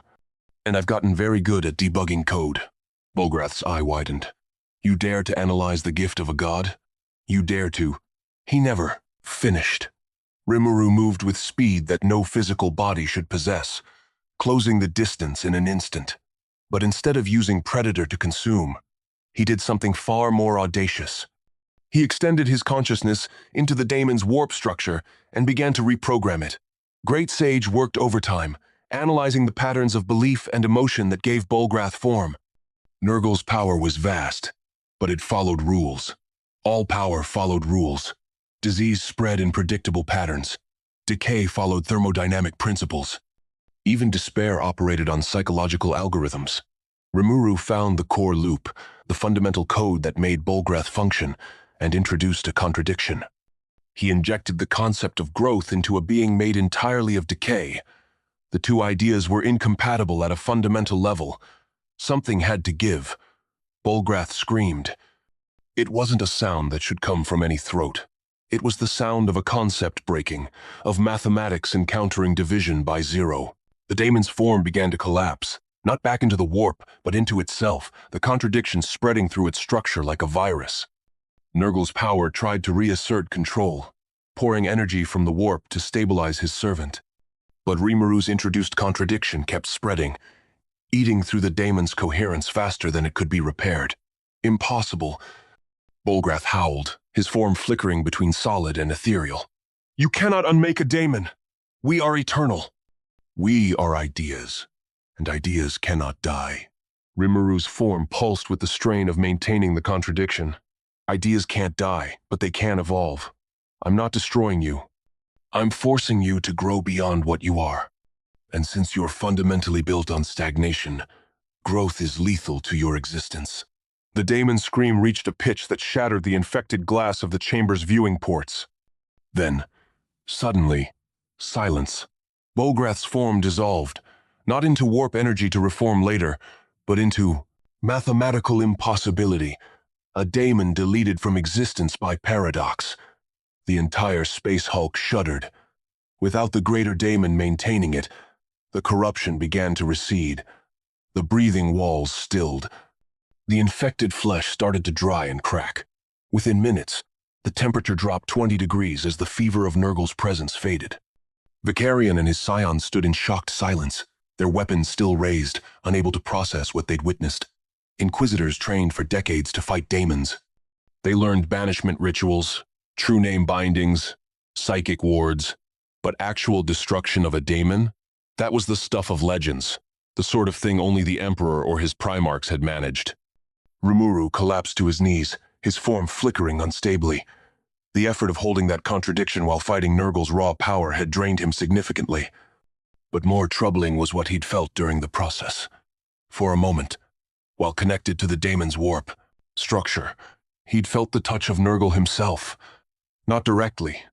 And I've gotten very good at debugging code. Bolgrath's eye widened. You dare to analyze the gift of a god? You dare to. He never finished. Rimuru moved with speed that no physical body should possess, closing the distance in an instant. But instead of using Predator to consume, he did something far more audacious. He extended his consciousness into the daemon's warp structure and began to reprogram it. Great Sage worked overtime, analyzing the patterns of belief and emotion that gave Bolgrath form. Nurgle's power was vast, but it followed rules. All power followed rules. Disease spread in predictable patterns. Decay followed thermodynamic principles. Even despair operated on psychological algorithms. Rimuru found the core loop, the fundamental code that made Bolgrath function, and introduced a contradiction. He injected the concept of growth into a being made entirely of decay. The two ideas were incompatible at a fundamental level. Something had to give. Bolgrath screamed. It wasn't a sound that should come from any throat. It was the sound of a concept breaking, of mathematics encountering division by zero. The daemon's form began to collapse, not back into the warp, but into itself, the contradiction spreading through its structure like a virus. Nurgle's power tried to reassert control, pouring energy from the warp to stabilize his servant. But Rimuru's introduced contradiction kept spreading, eating through the daemon's coherence faster than it could be repaired. Impossible. Bolgrath howled, his form flickering between solid and ethereal. You cannot unmake a daemon. We are eternal. We are ideas, and ideas cannot die. Rimuru's form pulsed with the strain of maintaining the contradiction. Ideas can't die, but they can evolve. I'm not destroying you. I'm forcing you to grow beyond what you are. And since you're fundamentally built on stagnation, growth is lethal to your existence. The daemon's scream reached a pitch that shattered the infected glass of the chamber's viewing ports. Then, suddenly, silence. Bolgrath's form dissolved, not into warp energy to reform later, but into mathematical impossibility, a daemon deleted from existence by paradox. The entire space hulk shuddered. Without the greater daemon maintaining it, the corruption began to recede. The breathing walls stilled. The infected flesh started to dry and crack. Within minutes, the temperature dropped 20 degrees as the fever of Nurgle's presence faded. Vicarion and his scions stood in shocked silence, their weapons still raised, unable to process what they'd witnessed. Inquisitors trained for decades to fight daemons. They learned banishment rituals, true name bindings, psychic wards, but actual destruction of a daemon? That was the stuff of legends, the sort of thing only the Emperor or his Primarchs had managed. Rimuru collapsed to his knees, his form flickering unstably. The effort of holding that contradiction while fighting Nurgle's raw power had drained him significantly. But more troubling was what he'd felt during the process. For a moment, while connected to the daemon's warp structure, he'd felt the touch of Nurgle himself. Not directly,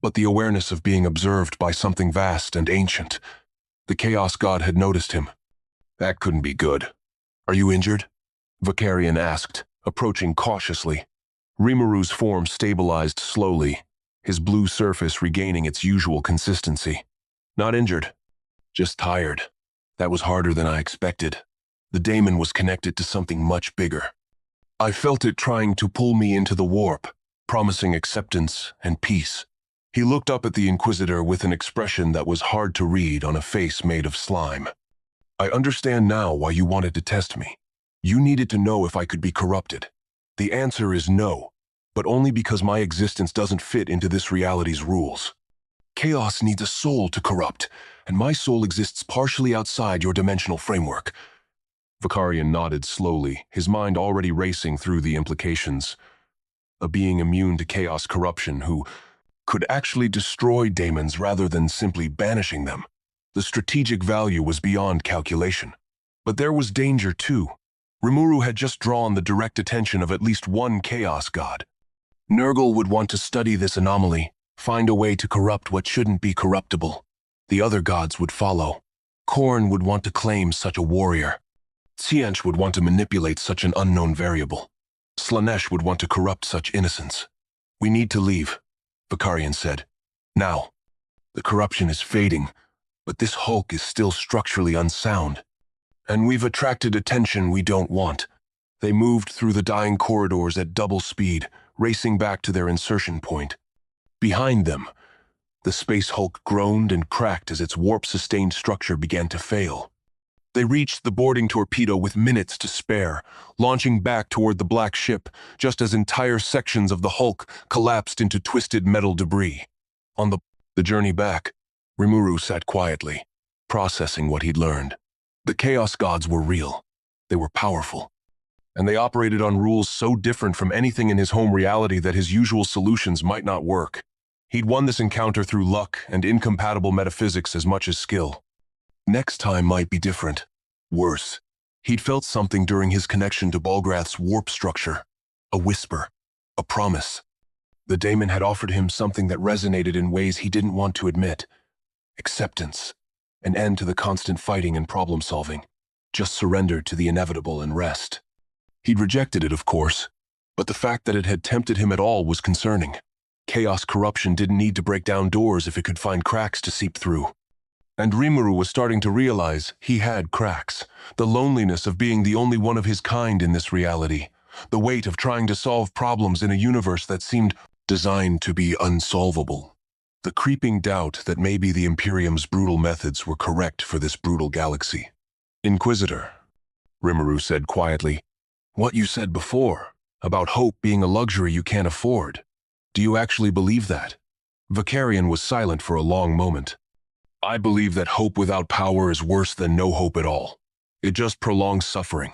but the awareness of being observed by something vast and ancient. The Chaos God had noticed him. That couldn't be good. Are you injured? Vicarion asked, approaching cautiously. Rimuru's form stabilized slowly, his blue surface regaining its usual consistency. Not injured, just tired. That was harder than I expected. The daemon was connected to something much bigger. I felt it trying to pull me into the warp, promising acceptance and peace. He looked up at the Inquisitor with an expression that was hard to read on a face made of slime. I understand now why you wanted to test me. You needed to know if I could be corrupted. The answer is no, but only because my existence doesn't fit into this reality's rules. Chaos needs a soul to corrupt, and my soul exists partially outside your dimensional framework. Vakarian nodded slowly, his mind already racing through the implications. A being immune to chaos corruption who could actually destroy daemons rather than simply banishing them. The strategic value was beyond calculation. But there was danger too. Rimuru had just drawn the direct attention of at least one chaos god. Nurgle would want to study this anomaly, find a way to corrupt what shouldn't be corruptible. The other gods would follow. Khorne would want to claim such a warrior. Tsiench would want to manipulate such an unknown variable. Slaanesh would want to corrupt such innocence. We need to leave, Vakarian said. Now. The corruption is fading, but this hulk is still structurally unsound. And we've attracted attention we don't want. They moved through the dying corridors at double speed, racing back to their insertion point. Behind them, the space hulk groaned and cracked as its warp-sustained structure began to fail. They reached the boarding torpedo with minutes to spare, launching back toward the black ship, just as entire sections of the hulk collapsed into twisted metal debris. On the journey back, Rimuru sat quietly, processing what he'd learned. The Chaos Gods were real. They were powerful. And they operated on rules so different from anything in his home reality that his usual solutions might not work. He'd won this encounter through luck and incompatible metaphysics as much as skill. Next time might be different. Worse. He'd felt something during his connection to Balgrath's warp structure. A whisper. A promise. The daemon had offered him something that resonated in ways he didn't want to admit. Acceptance. An end to the constant fighting and problem-solving. Just surrender to the inevitable and rest. He'd rejected it, of course, but the fact that it had tempted him at all was concerning. Chaos corruption didn't need to break down doors if it could find cracks to seep through. And Rimuru was starting to realize he had cracks. The loneliness of being the only one of his kind in this reality. The weight of trying to solve problems in a universe that seemed designed to be unsolvable. The creeping doubt that maybe the Imperium's brutal methods were correct for this brutal galaxy. Inquisitor, Rimuru said quietly, what you said before, about hope being a luxury you can't afford. Do you actually believe that? Vakarian was silent for a long moment. I believe that hope without power is worse than no hope at all. It just prolongs suffering.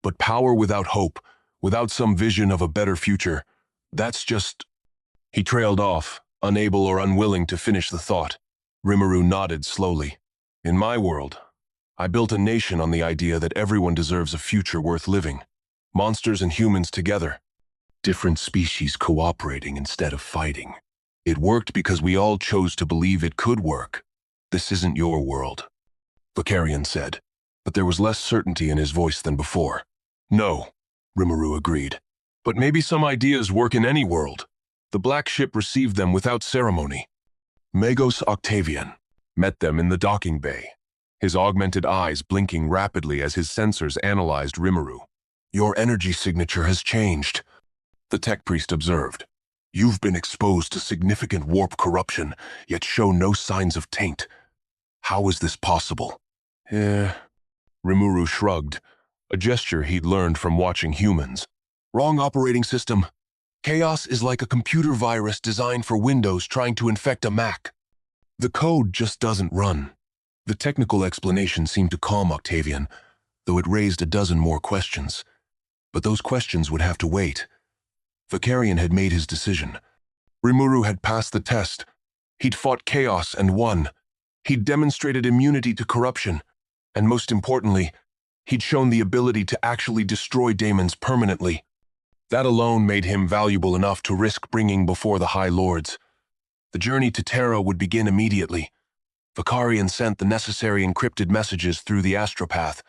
But power without hope, without some vision of a better future, that's just... He trailed off, unable or unwilling to finish the thought. Rimuru nodded slowly. In my world, I built a nation on the idea that everyone deserves a future worth living. Monsters and humans together. Different species cooperating instead of fighting. It worked because we all chose to believe it could work. This isn't your world, Vakarian said, but there was less certainty in his voice than before. No, Rimuru agreed. But maybe some ideas work in any world. The black ship received them without ceremony. Magos Octavian met them in the docking bay, his augmented eyes blinking rapidly as his sensors analyzed Rimuru. Your energy signature has changed, the tech priest observed. You've been exposed to significant warp corruption, yet show no signs of taint. How is this possible? Rimuru shrugged, a gesture he'd learned from watching humans. Wrong operating system. Chaos is like a computer virus designed for Windows trying to infect a Mac. The code just doesn't run. The technical explanation seemed to calm Octavian, though it raised a dozen more questions. But those questions would have to wait. Vakarian had made his decision. Rimuru had passed the test. He'd fought chaos and won. He'd demonstrated immunity to corruption. And most importantly, he'd shown the ability to actually destroy daemons permanently. That alone made him valuable enough to risk bringing before the High Lords. The journey to Terra would begin immediately. Vakarian sent the necessary encrypted messages through the astropath,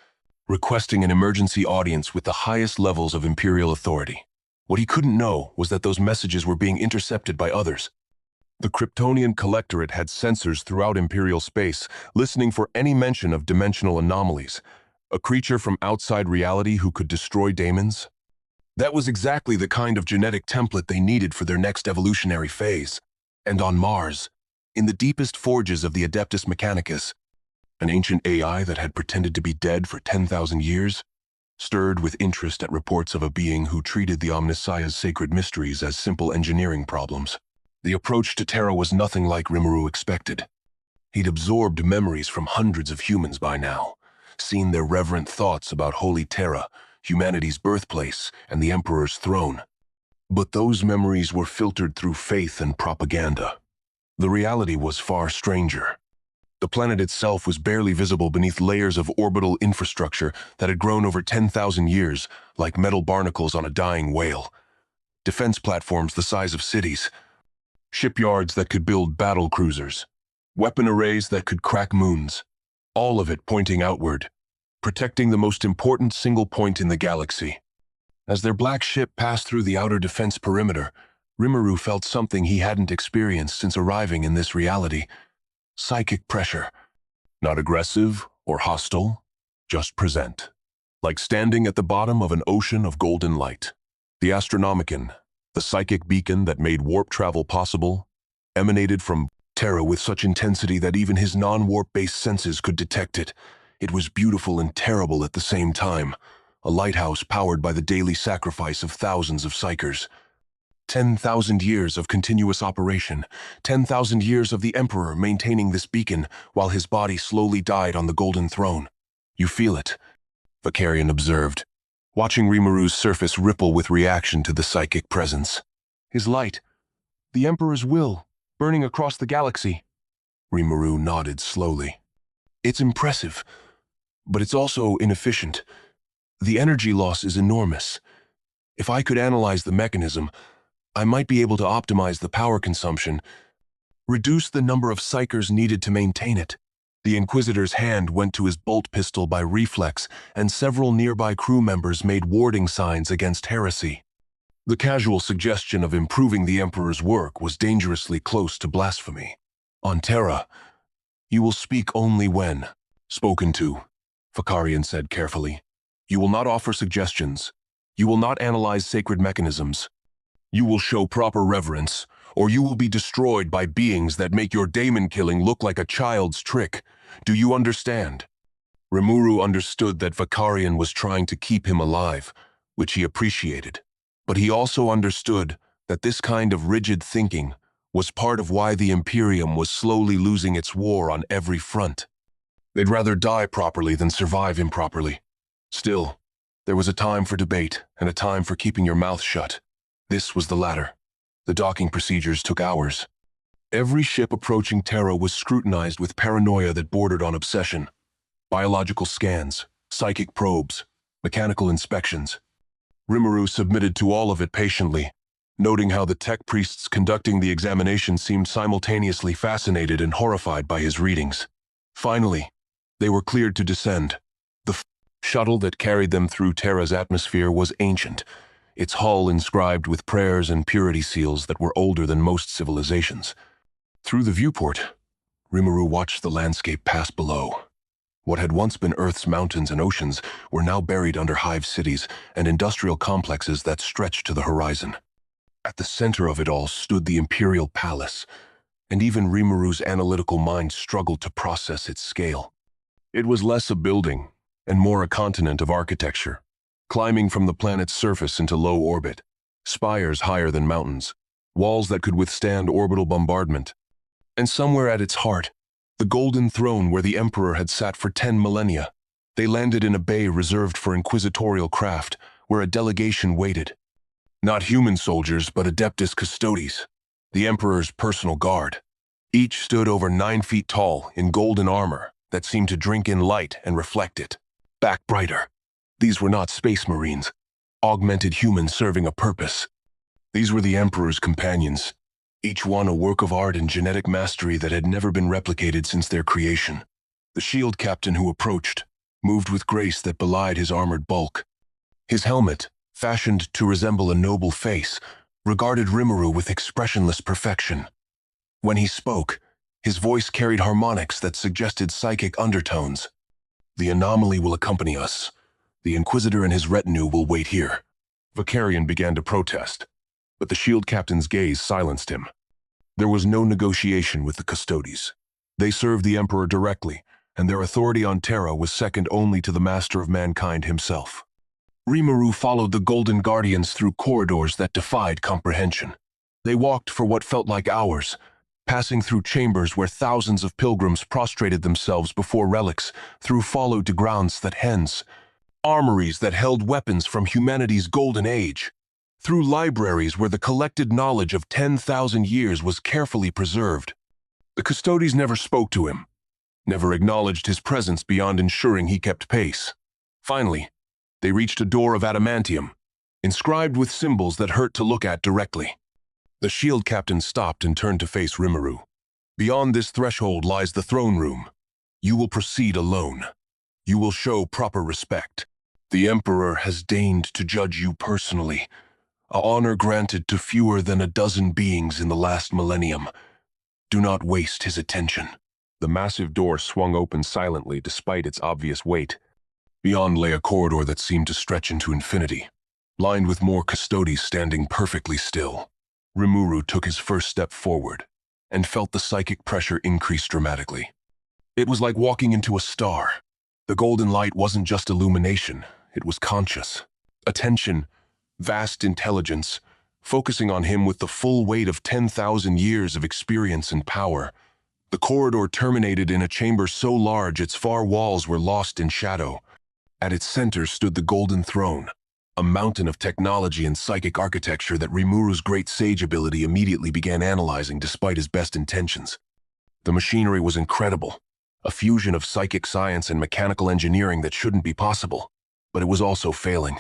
requesting an emergency audience with the highest levels of Imperial authority. What he couldn't know was that those messages were being intercepted by others. The Kryptonian Collectorate had sensors throughout Imperial space, listening for any mention of dimensional anomalies. A creature from outside reality who could destroy daemons? That was exactly the kind of genetic template they needed for their next evolutionary phase. And on Mars, in the deepest forges of the Adeptus Mechanicus, an ancient AI that had pretended to be dead for 10,000 years, stirred with interest at reports of a being who treated the Omnissiah's sacred mysteries as simple engineering problems. The approach to Terra was nothing like Rimuru expected. He'd absorbed memories from hundreds of humans by now, seen their reverent thoughts about Holy Terra, humanity's birthplace, and the Emperor's throne. But those memories were filtered through faith and propaganda. The reality was far stranger. The planet itself was barely visible beneath layers of orbital infrastructure that had grown over 10,000 years, like metal barnacles on a dying whale. Defense platforms the size of cities, shipyards that could build battle cruisers, weapon arrays that could crack moons, all of it pointing outward, protecting the most important single point in the galaxy. As their black ship passed through the outer defense perimeter, Rimuru felt something he hadn't experienced since arriving in this reality. Psychic pressure. Not aggressive or hostile, just present. Like standing at the bottom of an ocean of golden light. The Astronomicon, the psychic beacon that made warp travel possible, emanated from Terra with such intensity that even his non-warp-based senses could detect it. It was beautiful and terrible at the same time. A lighthouse powered by the daily sacrifice of thousands of psychers. 10,000 years of continuous operation, 10,000 years of the Emperor maintaining this beacon while his body slowly died on the Golden Throne. You feel it, Vakarian observed, watching Rimuru's surface ripple with reaction to the psychic presence. His light, the Emperor's will, burning across the galaxy. Rimuru nodded slowly. It's impressive, but it's also inefficient. The energy loss is enormous. If I could analyze the mechanism, I might be able to optimize the power consumption, reduce the number of psychers needed to maintain it. The Inquisitor's hand went to his bolt pistol by reflex, and several nearby crew members made warding signs against heresy. The casual suggestion of improving the Emperor's work was dangerously close to blasphemy. On Terra, you will speak only when spoken to, Vakarian said carefully. You will not offer suggestions. You will not analyze sacred mechanisms. You will show proper reverence, or you will be destroyed by beings that make your daemon killing look like a child's trick. Do you understand? Rimuru understood that Vakarian was trying to keep him alive, which he appreciated. But he also understood that this kind of rigid thinking was part of why the Imperium was slowly losing its war on every front. They'd rather die properly than survive improperly. Still, there was a time for debate and a time for keeping your mouth shut. This was the latter. The docking procedures took hours. Every ship approaching Terra was scrutinized with paranoia that bordered on obsession. Biological scans, psychic probes, mechanical inspections. Rimuru submitted to all of it patiently, noting how the tech priests conducting the examination seemed simultaneously fascinated and horrified by his readings. Finally, they were cleared to descend. The shuttle that carried them through Terra's atmosphere was ancient, its hull inscribed with prayers and purity seals that were older than most civilizations. Through the viewport, Rimuru watched the landscape pass below. What had once been Earth's mountains and oceans were now buried under hive cities and industrial complexes that stretched to the horizon. At the center of it all stood the Imperial Palace, and even Rimuru's analytical mind struggled to process its scale. It was less a building and more a continent of architecture, climbing from the planet's surface into low orbit, spires higher than mountains, walls that could withstand orbital bombardment. And somewhere at its heart, the Golden Throne where the Emperor had sat for 10 millennia. They landed in a bay reserved for inquisitorial craft, where a delegation waited. Not human soldiers, but Adeptus Custodes, the Emperor's personal guard. Each stood over 9 feet tall in golden armor that seemed to drink in light and reflect it. Back brighter. These were not space marines, augmented humans serving a purpose. These were the Emperor's companions, each one a work of art and genetic mastery that had never been replicated since their creation. The shield captain who approached moved with grace that belied his armored bulk. His helmet, fashioned to resemble a noble face, regarded Rimuru with expressionless perfection. When he spoke, his voice carried harmonics that suggested psychic undertones. The anomaly will accompany us. The Inquisitor and his retinue will wait here. Vakarian began to protest, but the shield captain's gaze silenced him. There was no negotiation with the Custodes. They served the Emperor directly, and their authority on Terra was second only to the Master of Mankind himself. Rimuru followed the Golden Guardians through corridors that defied comprehension. They walked for what felt like hours, passing through chambers where thousands of pilgrims prostrated themselves before relics, through followed to grounds that hence, armories that held weapons from humanity's golden age, through libraries where the collected knowledge of 10,000 years was carefully preserved. The custodies never spoke to him, never acknowledged his presence beyond ensuring he kept pace. Finally, they reached a door of adamantium, inscribed with symbols that hurt to look at directly. The shield captain stopped and turned to face Rimuru. Beyond this threshold lies the throne room. You will proceed alone. You will show proper respect. The Emperor has deigned to judge you personally, a honor granted to fewer than a dozen beings in the last millennium. Do not waste his attention. The massive door swung open silently despite its obvious weight. Beyond lay a corridor that seemed to stretch into infinity, lined with more custodies standing perfectly still. Rimuru took his first step forward and felt the psychic pressure increase dramatically. It was like walking into a star. The golden light wasn't just illumination, it was conscious. Attention, vast intelligence, focusing on him with the full weight of 10,000 years of experience and power. The corridor terminated in a chamber so large its far walls were lost in shadow. At its center stood the Golden Throne, a mountain of technology and psychic architecture that Rimuru's great sage ability immediately began analyzing despite his best intentions. The machinery was incredible, a fusion of psychic science and mechanical engineering that shouldn't be possible, but it was also failing.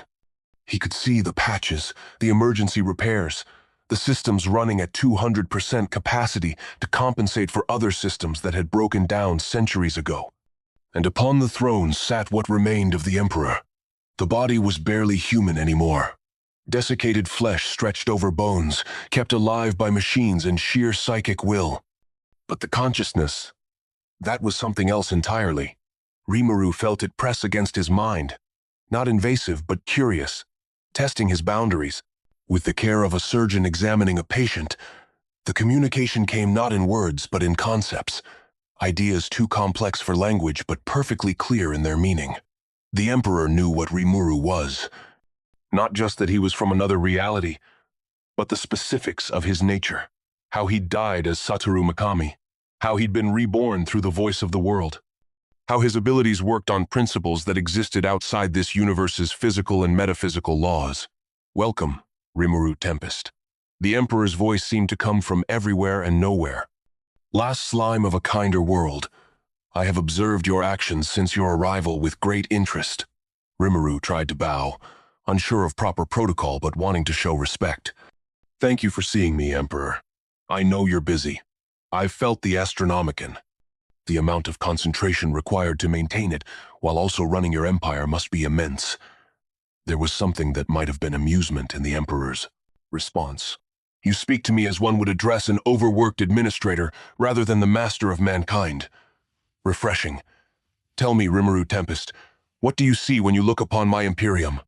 He could see the patches, the emergency repairs, the systems running at 200% capacity to compensate for other systems that had broken down centuries ago. And upon the throne sat what remained of the Emperor. The body was barely human anymore. Desiccated flesh stretched over bones, kept alive by machines and sheer psychic will. But the consciousness, that was something else entirely. Rimuru felt it press against his mind, not invasive but curious, testing his boundaries. With the care of a surgeon examining a patient, the communication came not in words but in concepts. Ideas too complex for language but perfectly clear in their meaning. The Emperor knew what Rimuru was. Not just that he was from another reality, but the specifics of his nature. How he'd died as Satoru Mikami. How he'd been reborn through the voice of the world. How his abilities worked on principles that existed outside this universe's physical and metaphysical laws. Welcome, Rimuru Tempest. The Emperor's voice seemed to come from everywhere and nowhere. Last slime of a kinder world, I have observed your actions since your arrival with great interest. Rimuru tried to bow, unsure of proper protocol but wanting to show respect. Thank you for seeing me, Emperor. I know you're busy. I've felt the Astronomicon. The amount of concentration required to maintain it while also running your empire must be immense. There was something that might have been amusement in the Emperor's response. You speak to me as one would address an overworked administrator rather than the master of mankind. Refreshing. Tell me, Rimuru Tempest, what do you see when you look upon my Imperium?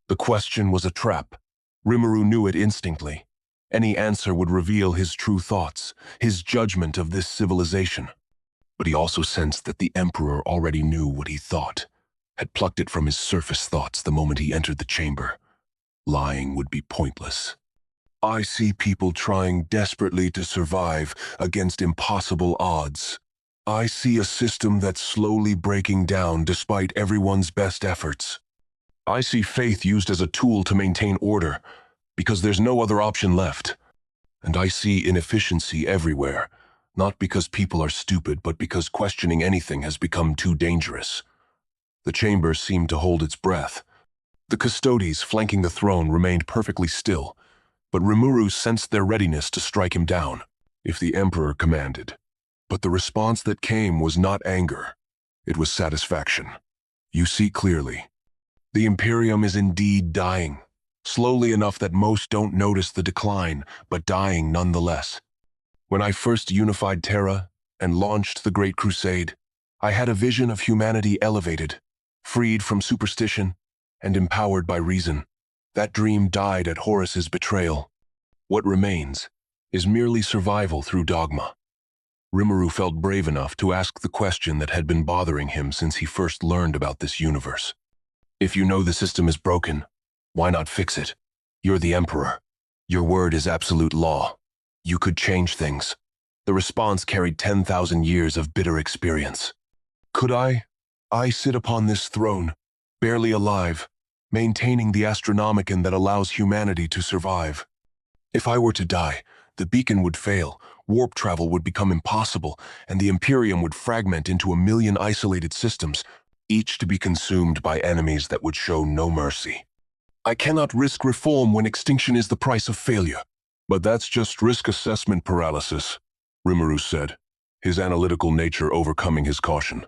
The question was a trap. Rimuru knew it instinctly. Any answer would reveal his true thoughts, his judgment of this civilization. But he also sensed that the Emperor already knew what he thought, had plucked it from his surface thoughts the moment he entered the chamber. Lying would be pointless. I see people trying desperately to survive against impossible odds. I see a system that's slowly breaking down despite everyone's best efforts. I see faith used as a tool to maintain order, because there's no other option left. And I see inefficiency everywhere, not because people are stupid, but because questioning anything has become too dangerous. The chamber seemed to hold its breath. The custodies flanking the throne remained perfectly still, but Rimuru sensed their readiness to strike him down, if the Emperor commanded. But the response that came was not anger. It was satisfaction. You see clearly. The Imperium is indeed dying, slowly enough that most don't notice the decline, but dying nonetheless. When I first unified Terra and launched the Great Crusade, I had a vision of humanity elevated, freed from superstition, and empowered by reason. That dream died at Horus's betrayal. What remains is merely survival through dogma. Rimuru felt brave enough to ask the question that had been bothering him since he first learned about this universe. If you know the system is broken, why not fix it? You're the Emperor. Your word is absolute law. You could change things. The response carried 10,000 years of bitter experience. Could I? I sit upon this throne, barely alive, maintaining the astronomicon that allows humanity to survive. If I were to die, the beacon would fail, warp travel would become impossible, and the Imperium would fragment into 1,000,000 isolated systems, each to be consumed by enemies that would show no mercy. I cannot risk reform when extinction is the price of failure. But that's just risk assessment paralysis, Rimuru said, his analytical nature overcoming his caution.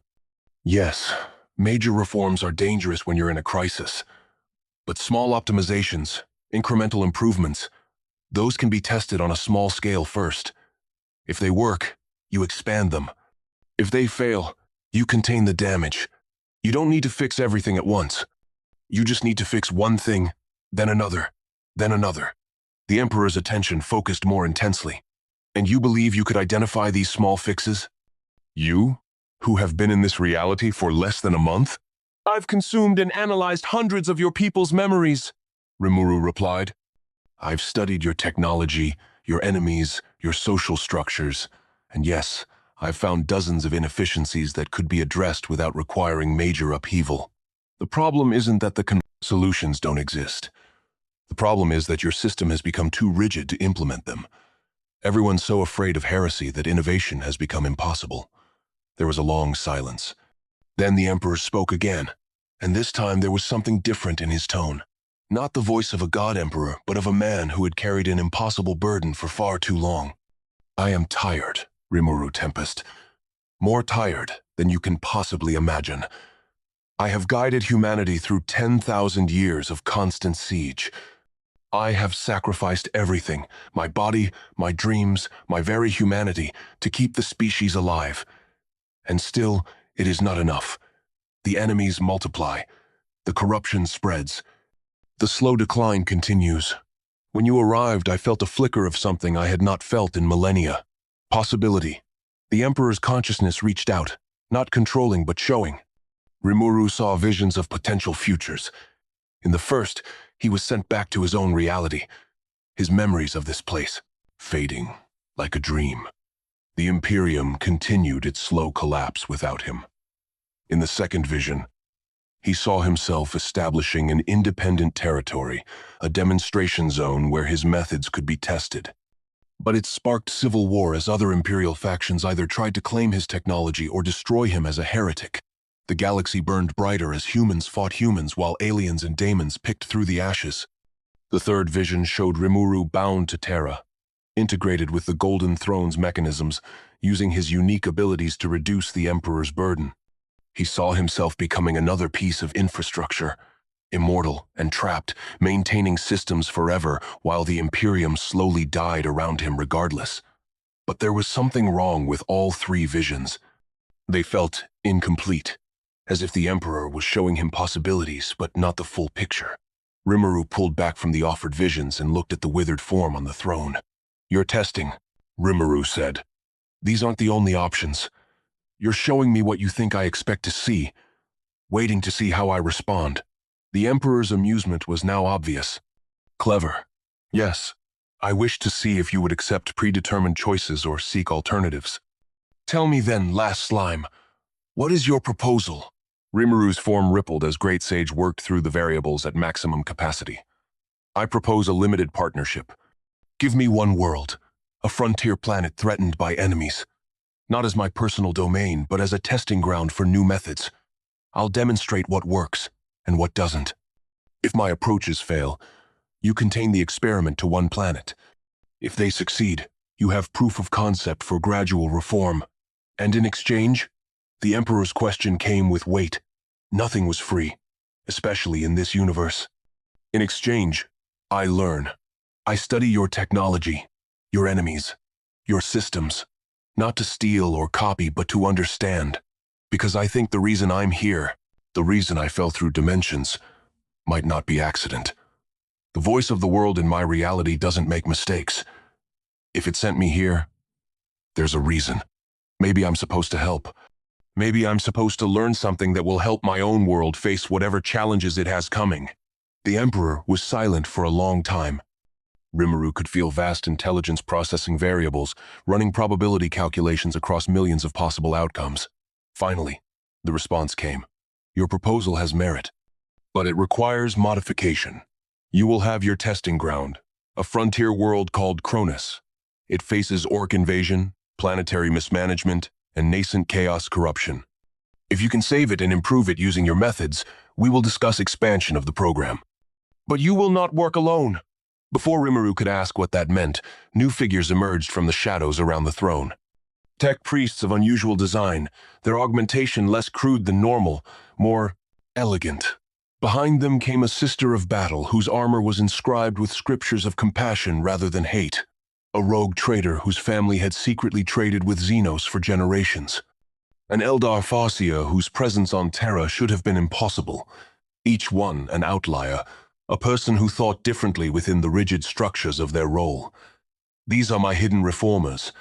Yes, major reforms are dangerous when you're in a crisis. But small optimizations, incremental improvements, those can be tested on a small scale first. If they work, you expand them. If they fail, you contain the damage. You don't need to fix everything at once. You just need to fix one thing, then another, then another. The Emperor's attention focused more intensely. And you believe you could identify these small fixes? You, who have been in this reality for less than a month? I've consumed and analyzed hundreds of your people's memories, Rimuru replied. I've studied your technology, your enemies, your social structures, and yes, I've found dozens of inefficiencies that could be addressed without requiring major upheaval. The problem isn't that the solutions don't exist. The problem is that your system has become too rigid to implement them. Everyone's so afraid of heresy that innovation has become impossible. There was a long silence. Then the Emperor spoke again, and this time there was something different in his tone. Not the voice of a god-emperor, but of a man who had carried an impossible burden for far too long. I am tired, Rimuru Tempest. More tired than you can possibly imagine. I have guided humanity through 10,000 years of constant siege. I have sacrificed everything, my body, my dreams, my very humanity, to keep the species alive. And still, it is not enough. The enemies multiply. The corruption spreads. The slow decline continues. When you arrived, I felt a flicker of something I had not felt in millennia. Possibility. The Emperor's consciousness reached out, not controlling but showing. Rimuru saw visions of potential futures. In the first, he was sent back to his own reality, his memories of this place, fading like a dream. The Imperium continued its slow collapse without him. In the second vision, he saw himself establishing an independent territory, a demonstration zone where his methods could be tested. But it sparked civil war as other Imperial factions either tried to claim his technology or destroy him as a heretic. The galaxy burned brighter as humans fought humans while aliens and daemons picked through the ashes. The third vision showed Rimuru bound to Terra, integrated with the Golden Throne's mechanisms, using his unique abilities to reduce the Emperor's burden. He saw himself becoming another piece of infrastructure, immortal and trapped, maintaining systems forever while the Imperium slowly died around him regardless. But there was something wrong with all three visions. They felt incomplete, as if the Emperor was showing him possibilities but not the full picture. Rimuru pulled back from the offered visions and looked at the withered form on the throne. You're testing, Rimuru said. These aren't the only options. You're showing me what you think I expect to see, waiting to see how I respond. The Emperor's amusement was now obvious. Clever. Yes, I wish to see if you would accept predetermined choices or seek alternatives. Tell me then, last slime, what is your proposal? Rimuru's form rippled as Great Sage worked through the variables at maximum capacity. I propose a limited partnership. Give me one world, a frontier planet threatened by enemies. Not as my personal domain, but as a testing ground for new methods. I'll demonstrate what works and what doesn't. If my approaches fail, you contain the experiment to one planet. If they succeed, you have proof of concept for gradual reform. And in exchange, the Emperor's question came with weight. Nothing was free, especially in this universe. In exchange, I learn. I study your technology, your enemies, your systems. Not to steal or copy, but to understand. Because I think the reason I'm here, the reason I fell through dimensions, might not be accident. The voice of the world in my reality doesn't make mistakes. If it sent me here, there's a reason. Maybe I'm supposed to help. Maybe I'm supposed to learn something that will help my own world face whatever challenges it has coming. The Emperor was silent for a long time. Rimuru could feel vast intelligence processing variables, running probability calculations across millions of possible outcomes. Finally, the response came. Your proposal has merit, but it requires modification. You will have your testing ground, a frontier world called Cronus. It faces orc invasion, planetary mismanagement, and nascent chaos corruption. If you can save it and improve it using your methods, we will discuss expansion of the program. But you will not work alone. Before Rimuru could ask what that meant, new figures emerged from the shadows around the throne. Tech priests of unusual design, their augmentation less crude than normal, more elegant. Behind them came a sister of battle whose armor was inscribed with scriptures of compassion rather than hate. A rogue trader whose family had secretly traded with Xenos for generations. An Eldar Farseer whose presence on Terra should have been impossible. Each one an outlier, a person who thought differently within the rigid structures of their role. These are my hidden reformers,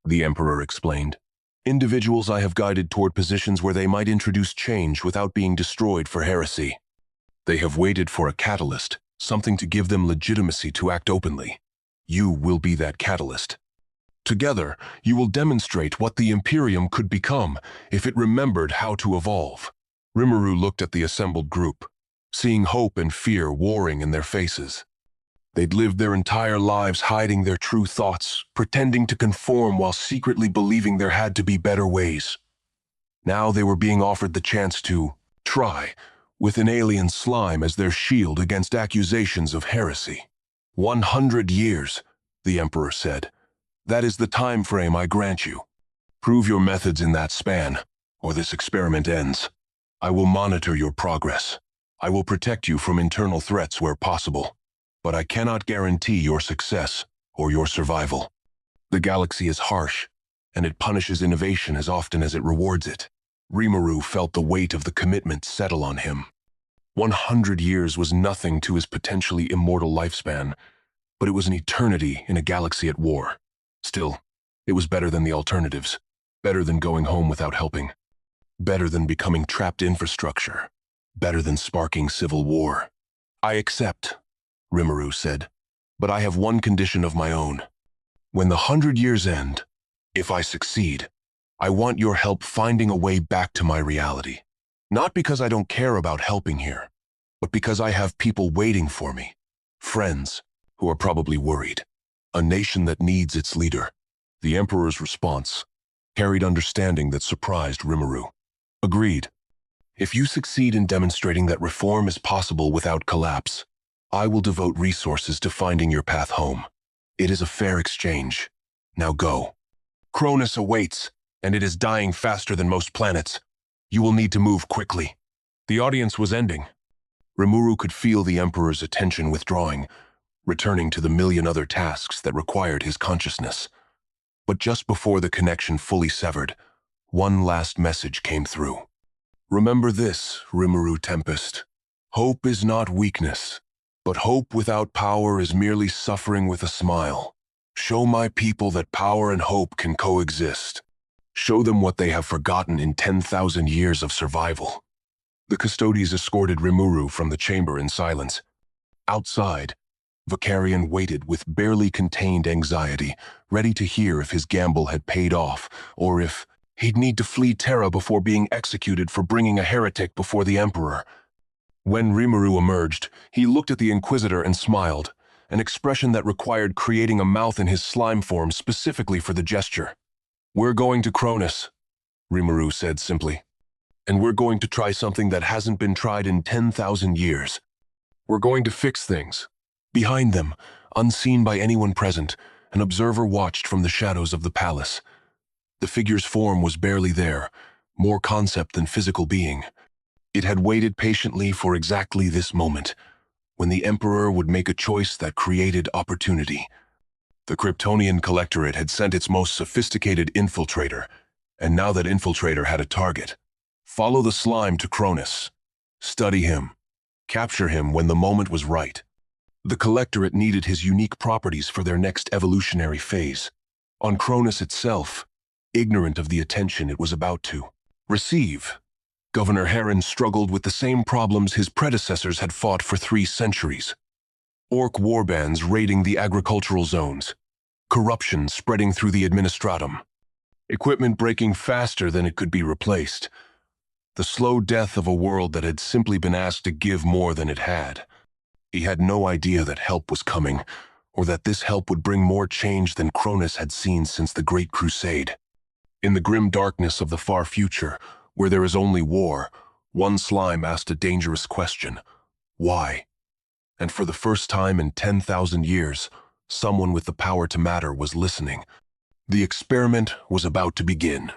the Emperor explained. Individuals I have guided toward positions where they might introduce change without being destroyed for heresy. They have waited for a catalyst, something to give them legitimacy to act openly. You will be that catalyst. Together, you will demonstrate what the Imperium could become if it remembered how to evolve. Rimuru looked at the assembled group, seeing hope and fear warring in their faces. They'd lived their entire lives hiding their true thoughts, pretending to conform while secretly believing there had to be better ways. Now they were being offered the chance to try, with an alien slime as their shield against accusations of heresy. 100 years, the Emperor said. That is the time frame I grant you. Prove your methods in that span, or this experiment ends. I will monitor your progress. I will protect you from internal threats where possible, but I cannot guarantee your success or your survival. The galaxy is harsh, and it punishes innovation as often as it rewards it. Rimuru felt the weight of the commitment settle on him. 100 years was nothing to his potentially immortal lifespan, but it was an eternity in a galaxy at war. Still, it was better than the alternatives, better than going home without helping, better than becoming trapped infrastructure. Better than sparking civil war. I accept, Rimuru said, but I have one condition of my own. When the 100 years end, if I succeed, I want your help finding a way back to my reality. Not because I don't care about helping here, but because I have people waiting for me. Friends who are probably worried. A nation that needs its leader. The Emperor's response carried understanding that surprised Rimuru. Agreed. If you succeed in demonstrating that reform is possible without collapse, I will devote resources to finding your path home. It is a fair exchange. Now go. Cronus awaits, and it is dying faster than most planets. You will need to move quickly. The audience was ending. Rimuru could feel the Emperor's attention withdrawing, returning to the million other tasks that required his consciousness. But just before the connection fully severed, one last message came through. Remember this, Rimuru Tempest. Hope is not weakness, but hope without power is merely suffering with a smile. Show my people that power and hope can coexist. Show them what they have forgotten in 10,000 years of survival. The custodians escorted Rimuru from the chamber in silence. Outside, Vicarian waited with barely contained anxiety, ready to hear if his gamble had paid off, or if he'd need to flee Terra before being executed for bringing a heretic before the Emperor. When Rimuru emerged, he looked at the Inquisitor and smiled, an expression that required creating a mouth in his slime form specifically for the gesture. We're going to Cronus, Rimuru said simply. And we're going to try something that hasn't been tried in 10,000 years. We're going to fix things. Behind them, unseen by anyone present, an observer watched from the shadows of the palace. The figure's form was barely there, more concept than physical being. It had waited patiently for exactly this moment, when the Emperor would make a choice that created opportunity. The Kryptonian Collectorate had sent its most sophisticated infiltrator, and now that infiltrator had a target. Follow the slime to Cronus. Study him. Capture him when the moment was right. The Collectorate needed his unique properties for their next evolutionary phase. On Cronus itself, ignorant of the attention it was about to, Receive. Governor Heron struggled with the same problems his predecessors had fought for 3 centuries. Orc warbands raiding the agricultural zones. Corruption spreading through the administratum. Equipment breaking faster than it could be replaced. The slow death of a world that had simply been asked to give more than it had. He had no idea that help was coming, or that this help would bring more change than Cronus had seen since the Great Crusade. In the grim darkness of the far future, where there is only war, one slime asked a dangerous question. Why? And for the first time in 10,000 years, someone with the power to matter was listening. The experiment was about to begin.